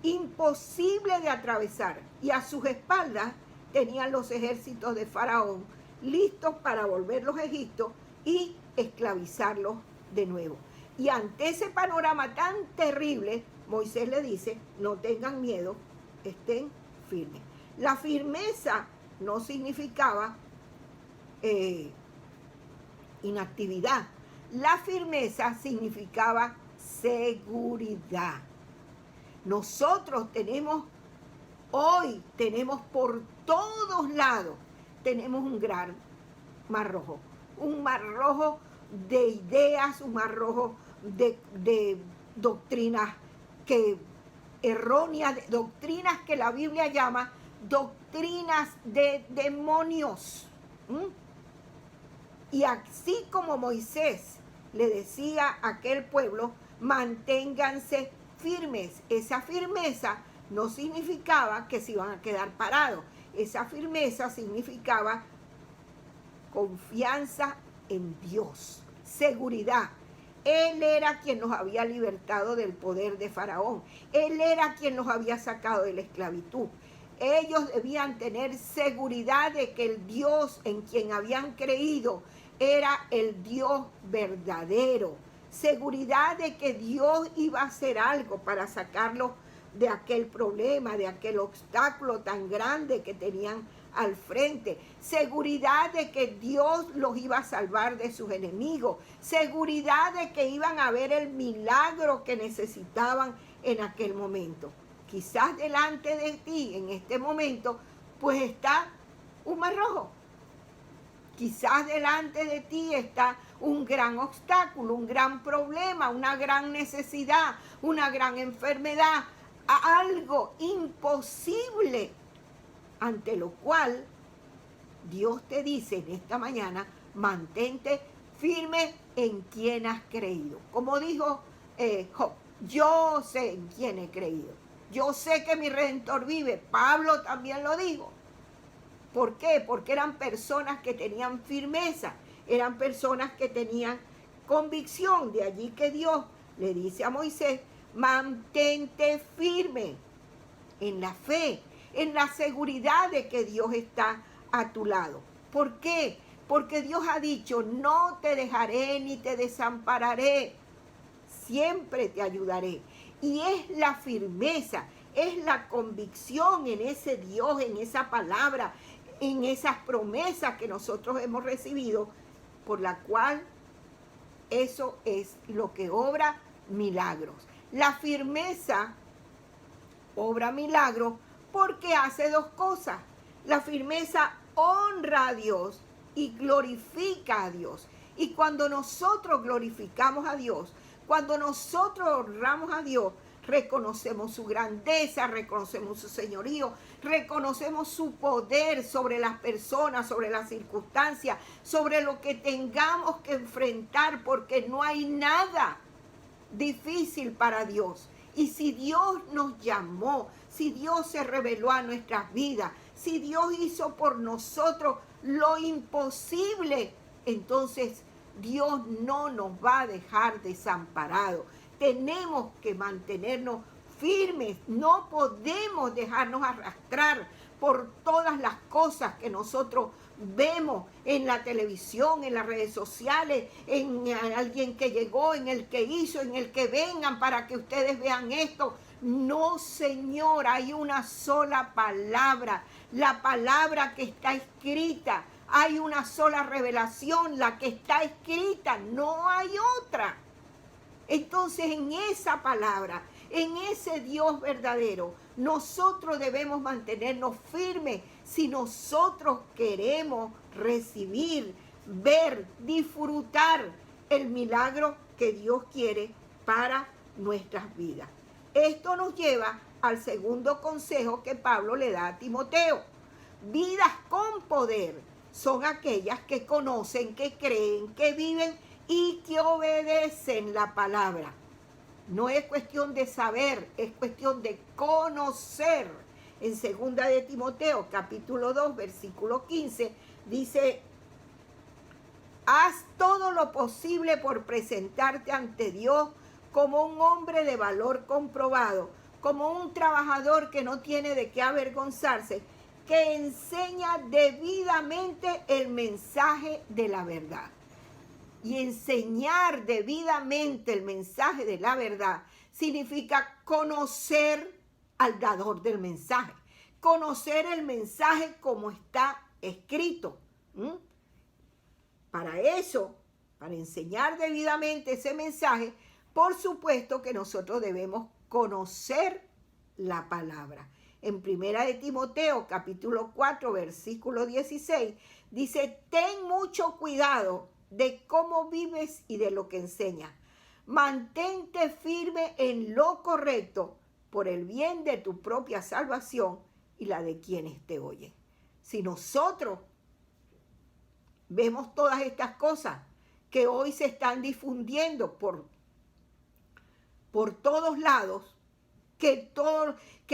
A: imposible de atravesar, y a sus espaldas tenían los ejércitos de Faraón listos para volverlos a Egipto y esclavizarlos de nuevo. Y ante ese panorama tan terrible, Moisés le dice, no tengan miedo, estén firmes. La firmeza no significaba inactividad. La firmeza significaba seguridad. Nosotros hoy tenemos por todos lados, tenemos un gran mar rojo de ideas, un mar rojo de doctrinas erróneas, doctrinas que la Biblia llama doctrinas de demonios. Y así como Moisés le decía a aquel pueblo, manténganse firmes. Esa firmeza no significaba que se iban a quedar parados. Esa firmeza significaba confianza en Dios, seguridad. Él era quien los había libertado del poder de Faraón. Él era quien los había sacado de la esclavitud. Ellos debían tener seguridad de que el Dios en quien habían creído era el Dios verdadero. Seguridad de que Dios iba a hacer algo para sacarlos de aquel problema, de aquel obstáculo tan grande que tenían al frente. Seguridad de que Dios los iba a salvar de sus enemigos. Seguridad de que iban a ver el milagro que necesitaban en aquel momento. Quizás delante de ti en este momento pues está un mar rojo. Quizás delante de ti está un gran obstáculo, un gran problema, una gran necesidad, una gran enfermedad, algo imposible, ante lo cual Dios te dice en esta mañana, mantente firme en quien has creído. Como dijo Job, yo sé en quién he creído. Yo sé que mi Redentor vive. Pablo también lo dijo. ¿Por qué? Porque eran personas que tenían firmeza, eran personas que tenían convicción. De allí que Dios le dice a Moisés, mantente firme en la fe, en la seguridad de que Dios está a tu lado. ¿Por qué? Porque Dios ha dicho, no te dejaré ni te desampararé, siempre te ayudaré. Y es la firmeza, es la convicción en ese Dios, en esa palabra, en esas promesas que nosotros hemos recibido, por la cual eso es lo que obra milagros. La firmeza obra milagros porque hace dos cosas. La firmeza honra a Dios y glorifica a Dios. Y cuando nosotros glorificamos a Dios, cuando nosotros honramos a Dios, reconocemos su grandeza, reconocemos su señorío, reconocemos su poder sobre las personas, sobre las circunstancias, sobre lo que tengamos que enfrentar, porque no hay nada difícil para Dios. Y si Dios nos llamó, si Dios se reveló a nuestras vidas, si Dios hizo por nosotros lo imposible, entonces Dios no nos va a dejar desamparados. Tenemos que mantenernos firmes, no podemos dejarnos arrastrar por todas las cosas que nosotros vemos en la televisión, en las redes sociales, en alguien que llegó, en el que hizo, en el que vengan para que ustedes vean esto. No, Señor, hay una sola palabra, la palabra que está escrita. Hay una sola revelación, la que está escrita, no hay otra. Entonces, en esa palabra, en ese Dios verdadero, nosotros debemos mantenernos firmes si nosotros queremos recibir, ver, disfrutar el milagro que Dios quiere para nuestras vidas. Esto nos lleva al segundo consejo que Pablo le da a Timoteo. Vidas con poder son aquellas que conocen, que creen, que viven y que obedecen la palabra. No es cuestión de saber, es cuestión de conocer. En 2 de Timoteo, capítulo 2, versículo 15, dice: haz todo lo posible por presentarte ante Dios como un hombre de valor comprobado, como un trabajador que no tiene de qué avergonzarse, que enseña debidamente el mensaje de la verdad. Y enseñar debidamente el mensaje de la verdad significa conocer al dador del mensaje, conocer el mensaje como está escrito. Para eso, para enseñar debidamente ese mensaje, por supuesto que nosotros debemos conocer la palabra. En 1 de Timoteo, capítulo 4, versículo 16, dice: ten mucho cuidado de cómo vives y de lo que enseñas. Mantente firme en lo correcto por el bien de tu propia salvación y la de quienes te oyen. Si nosotros vemos todas estas cosas que hoy se están difundiendo por todos lados, que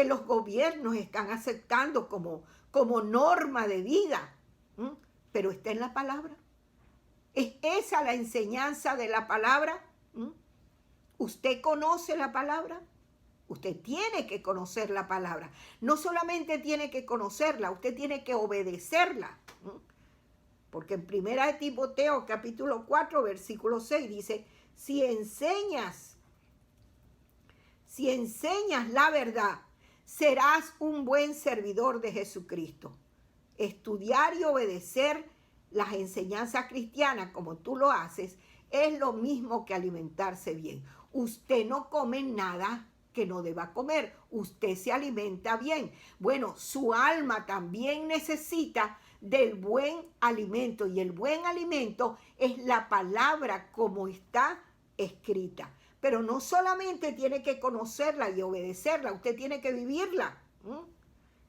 A: los gobiernos están aceptando como norma de vida, pero está en la palabra. ¿Es esa la enseñanza de la palabra? ¿Usted conoce la palabra? Usted tiene que conocer la palabra. No solamente tiene que conocerla, usted tiene que obedecerla. Porque en 1 de Timoteo, capítulo 4, versículo 6, dice: si enseñas la verdad, serás un buen servidor de Jesucristo. Estudiar y obedecer las enseñanzas cristianas como tú lo haces es lo mismo que alimentarse bien. Usted no come nada que no deba comer, usted se alimenta bien. Bueno, su alma también necesita del buen alimento, y el buen alimento es la palabra como está escrita. Pero no solamente tiene que conocerla y obedecerla, usted tiene que vivirla.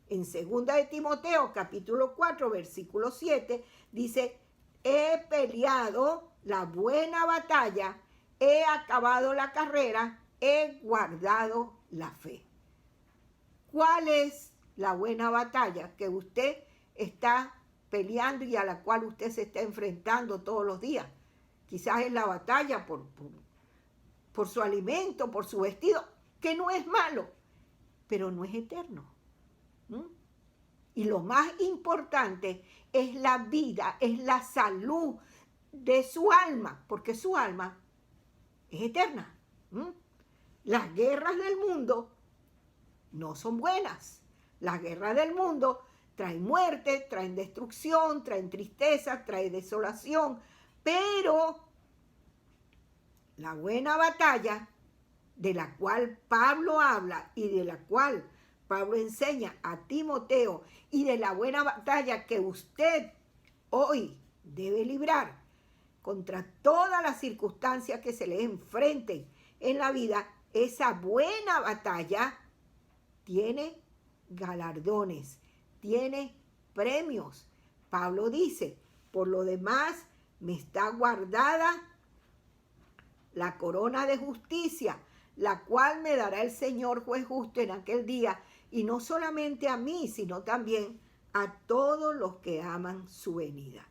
A: En 2 de Timoteo, capítulo 4, versículo 7, dice: he peleado la buena batalla, he acabado la carrera, he guardado la fe. ¿Cuál es la buena batalla que usted está peleando y a la cual usted se está enfrentando todos los días? Quizás es la batalla por su alimento, por su vestido, que no es malo, pero no es eterno. Y lo más importante es la vida, es la salud de su alma, porque su alma es eterna. Las guerras del mundo no son buenas. Las guerras del mundo traen muerte, traen destrucción, traen tristeza, traen desolación, pero la buena batalla de la cual Pablo habla y de la cual Pablo enseña a Timoteo, y de la buena batalla que usted hoy debe librar contra todas las circunstancias que se le enfrenten en la vida, esa buena batalla tiene galardones, tiene premios. Pablo dice, por lo demás me está guardada la corona de justicia, la cual me dará el Señor juez justo en aquel día, y no solamente a mí, sino también a todos los que aman su venida.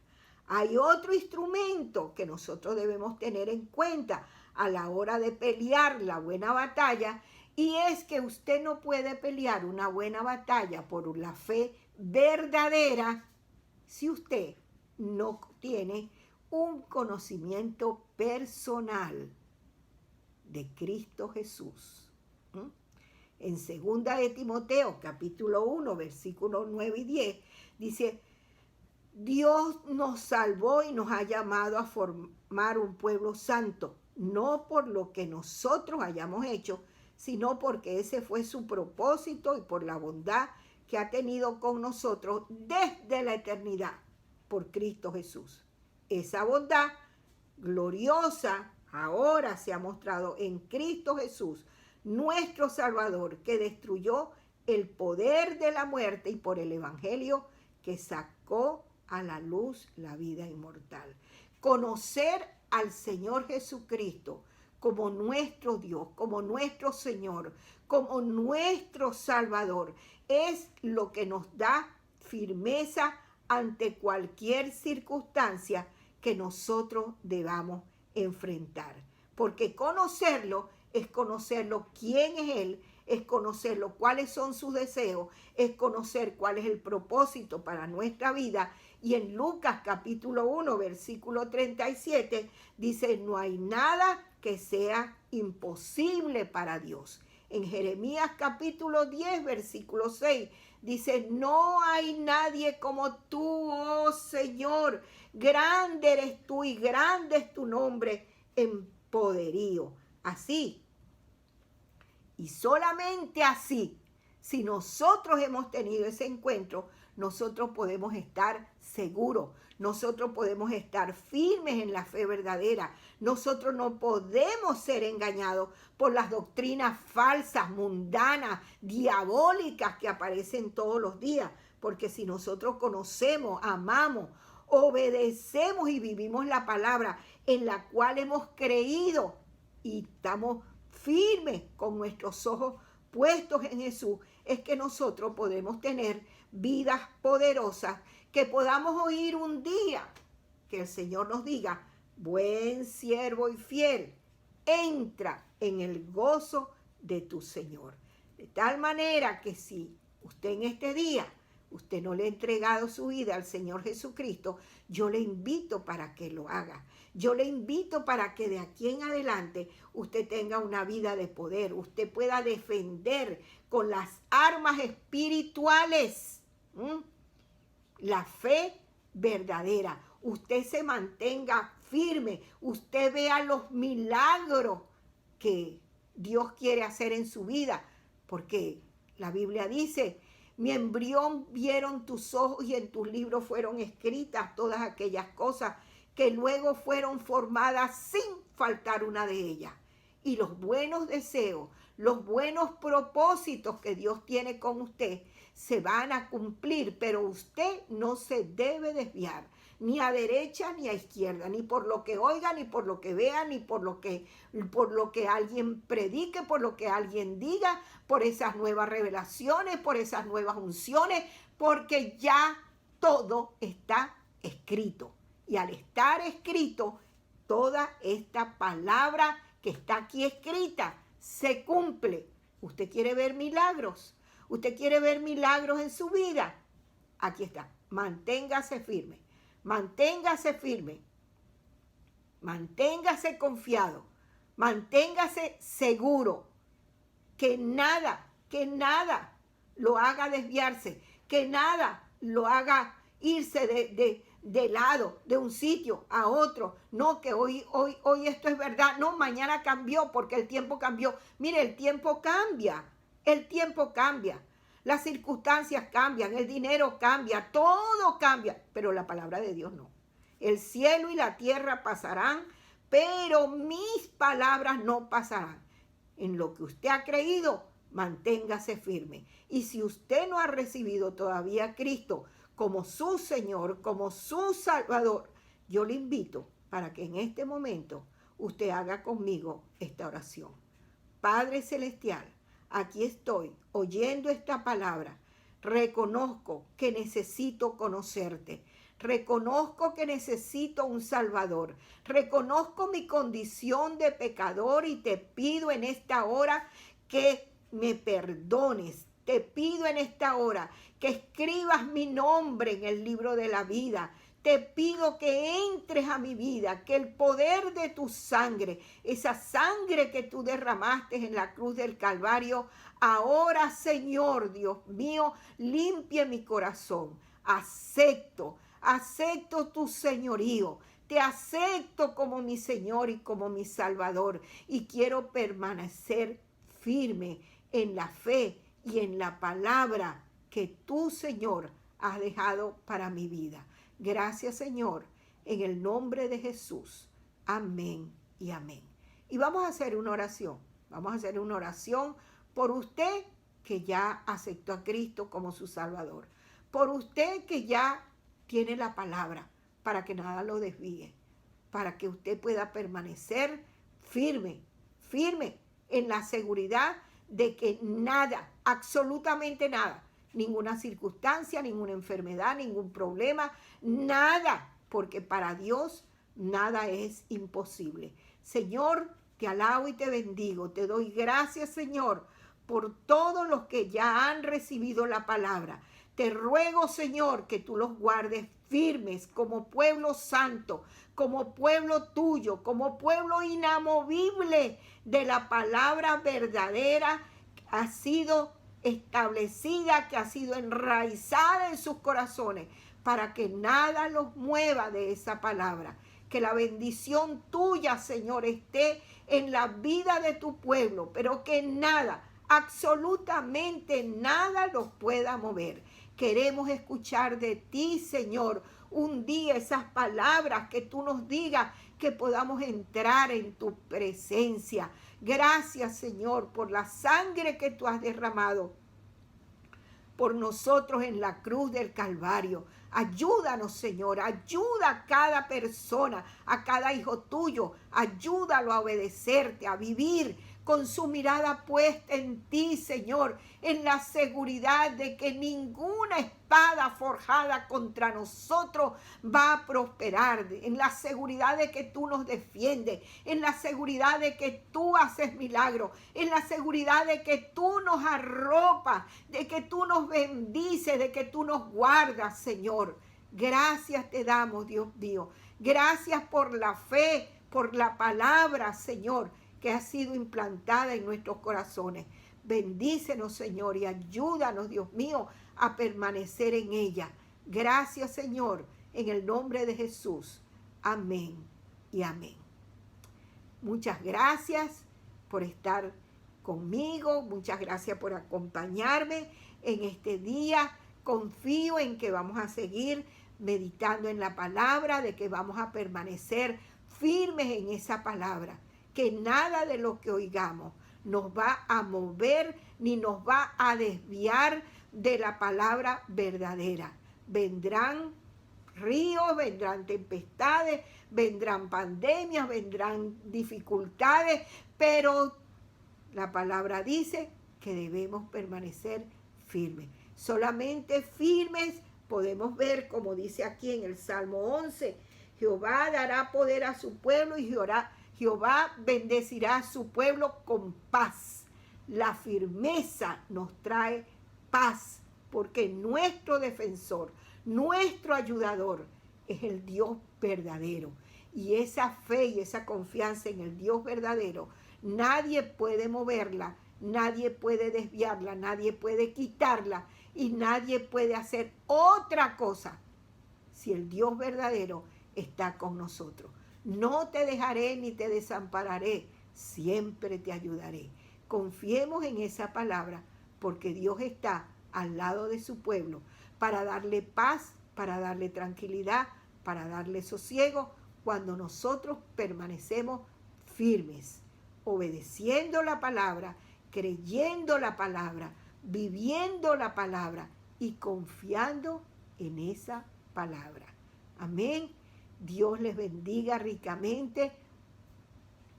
A: Hay otro instrumento que nosotros debemos tener en cuenta a la hora de pelear la buena batalla, y es que usted no puede pelear una buena batalla por la fe verdadera si usted no tiene un conocimiento personal de Cristo Jesús. En 2 de Timoteo, capítulo 1, versículos 9 y 10, dice, Dios nos salvó y nos ha llamado a formar un pueblo santo, no por lo que nosotros hayamos hecho, sino porque ese fue su propósito y por la bondad que ha tenido con nosotros desde la eternidad por Cristo Jesús. Esa bondad gloriosa ahora se ha mostrado en Cristo Jesús, nuestro Salvador, que destruyó el poder de la muerte y por el Evangelio que sacó a la luz la vida inmortal. Conocer al Señor Jesucristo como nuestro Dios, como nuestro Señor, como nuestro Salvador, es lo que nos da firmeza ante cualquier circunstancia que nosotros debamos enfrentar. Porque conocerlo es conocerlo quién es Él, es conocerlo cuáles son sus deseos, es conocer cuál es el propósito para nuestra vida. Y en Lucas capítulo 1, versículo 37, dice, no hay nada que sea imposible para Dios. En Jeremías capítulo 10, versículo 6, dice, no hay nadie como tú, oh Señor, grande eres tú y grande es tu nombre en poderío. Así, y solamente así, si nosotros hemos tenido ese encuentro, nosotros podemos estar seguros, nosotros podemos estar firmes en la fe verdadera, nosotros no podemos ser engañados por las doctrinas falsas, mundanas, diabólicas que aparecen todos los días, porque si nosotros conocemos, amamos, obedecemos y vivimos la palabra en la cual hemos creído y estamos firmes con nuestros ojos puestos en Jesús, es que nosotros podemos tener vidas poderosas, que podamos oír un día que el Señor nos diga, buen siervo y fiel, entra en el gozo de tu Señor. De tal manera que si usted en este día, usted no le ha entregado su vida al Señor Jesucristo, yo le invito para que lo haga. Yo le invito para que de aquí en adelante usted tenga una vida de poder, usted pueda defender con las armas espirituales la fe verdadera. Usted se mantenga firme, usted vea los milagros que Dios quiere hacer en su vida, porque la Biblia dice, mi embrión vieron tus ojos y en tus libros fueron escritas todas aquellas cosas que luego fueron formadas sin faltar una de ellas. Y los buenos deseos, los buenos propósitos que Dios tiene con usted se van a cumplir, pero usted no se debe desviar, ni a derecha ni a izquierda, ni por lo que oiga, ni por lo que vea, ni por lo que alguien predique, por lo que alguien diga, por esas nuevas revelaciones, por esas nuevas unciones, porque ya todo está escrito. Y al estar escrito, toda esta palabra que está aquí escrita se cumple. ¿Usted quiere ver milagros? ¿Usted quiere ver milagros en su vida? Aquí está. Manténgase firme. Manténgase firme. Manténgase confiado. Manténgase seguro. Que nada lo haga desviarse. Que nada lo haga irse de lado, de un sitio a otro. No, que hoy esto es verdad. No, mañana cambió porque el tiempo cambió. Mire, el tiempo cambia. El tiempo cambia. Las circunstancias cambian. El dinero cambia. Todo cambia. Pero la palabra de Dios no. El cielo y la tierra pasarán, pero mis palabras no pasarán. en lo que usted ha creído, manténgase firme. Y si usted no ha recibido todavía a Cristo como su Señor, como su Salvador, yo le invito para que en este momento usted haga conmigo esta oración. Padre Celestial, aquí estoy oyendo esta palabra. Reconozco que necesito conocerte. Reconozco que necesito un Salvador. Reconozco mi condición de pecador y te pido en esta hora que me perdones. Te pido en esta hora que escribas mi nombre en el libro de la vida. Te pido que entres a mi vida, que el poder de tu sangre, esa sangre que tú derramaste en la cruz del Calvario, ahora, Señor Dios mío, limpie mi corazón. Acepto tu señorío. Te acepto como mi Señor y como mi Salvador. Y quiero permanecer firme en la fe y en la palabra que tú, Señor, has dejado para mi vida. Gracias, Señor, en el nombre de Jesús. Amén y amén. Y vamos a hacer una oración. Vamos a hacer una oración por usted que ya aceptó a Cristo como su Salvador. Por usted que ya tiene la palabra para que nada lo desvíe. Para que usted pueda permanecer firme, firme en la seguridad de que nada, absolutamente nada, ninguna circunstancia, ninguna enfermedad, ningún problema, nada, porque para Dios nada es imposible. Señor, te alabo y te bendigo. Te doy gracias, Señor, por todos los que ya han recibido la palabra. Te ruego, Señor, que tú los guardes firmes como pueblo santo, como pueblo tuyo, como pueblo inamovible de la palabra verdadera que ha sido establecida, que ha sido enraizada en sus corazones, para que nada los mueva de esa palabra. Que la bendición tuya, Señor, esté en la vida de tu pueblo, pero que nada, absolutamente nada los pueda mover. Queremos escuchar de ti, Señor, un día esas palabras que tú nos digas, que podamos entrar en tu presencia. Gracias, Señor, por la sangre que tú has derramado por nosotros en la cruz del Calvario. Ayúdanos, Señor, ayuda a cada persona, a cada hijo tuyo, ayúdalo a obedecerte, a vivir con su mirada puesta en ti, Señor, en la seguridad de que ninguna espada forjada contra nosotros va a prosperar, en la seguridad de que tú nos defiendes, en la seguridad de que tú haces milagros, en la seguridad de que tú nos arropas, de que tú nos bendices, de que tú nos guardas, Señor. Gracias te damos, Dios mío. Gracias por la fe, por la palabra, Señor, que ha sido implantada en nuestros corazones. Bendícenos, Señor, y ayúdanos, Dios mío, a permanecer en ella. Gracias, Señor, en el nombre de Jesús. Amén y amén. Muchas gracias por estar conmigo. Muchas gracias por acompañarme en este día. Confío en que vamos a seguir meditando en la palabra, de que vamos a permanecer firmes en esa palabra, que nada de lo que oigamos nos va a mover ni nos va a desviar de la palabra verdadera. Vendrán ríos, vendrán tempestades, vendrán pandemias, vendrán dificultades, pero la palabra dice que debemos permanecer firmes. Solamente firmes podemos ver, como dice aquí en el Salmo 11, Jehová dará poder a su pueblo y Jehová bendecirá a su pueblo con paz. La firmeza nos trae paz, porque nuestro defensor, nuestro ayudador es el Dios verdadero. Y esa fe y esa confianza en el Dios verdadero, nadie puede moverla, nadie puede desviarla, nadie puede quitarla y nadie puede hacer otra cosa si el Dios verdadero está con nosotros. No te dejaré ni te desampararé, siempre te ayudaré. Confiemos en esa palabra, porque Dios está al lado de su pueblo para darle paz, para darle tranquilidad, para darle sosiego, cuando nosotros permanecemos firmes, obedeciendo la palabra, creyendo la palabra, viviendo la palabra y confiando en esa palabra. Amén. Dios les bendiga ricamente.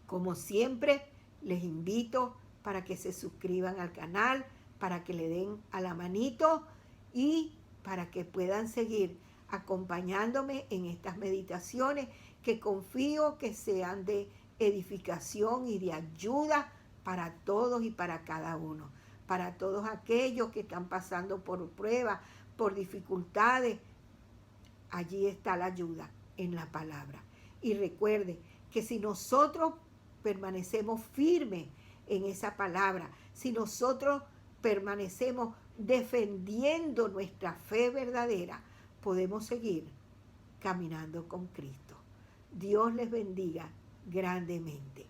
A: Como siempre, les invito para que se suscriban al canal, para que le den a la manito y para que puedan seguir acompañándome en estas meditaciones que confío que sean de edificación y de ayuda para todos y para cada uno. Para todos aquellos que están pasando por pruebas, por dificultades, allí está la ayuda en la palabra. Y recuerde que si nosotros permanecemos firmes en esa palabra, si nosotros permanecemos defendiendo nuestra fe verdadera, podemos seguir caminando con Cristo. Dios les bendiga grandemente.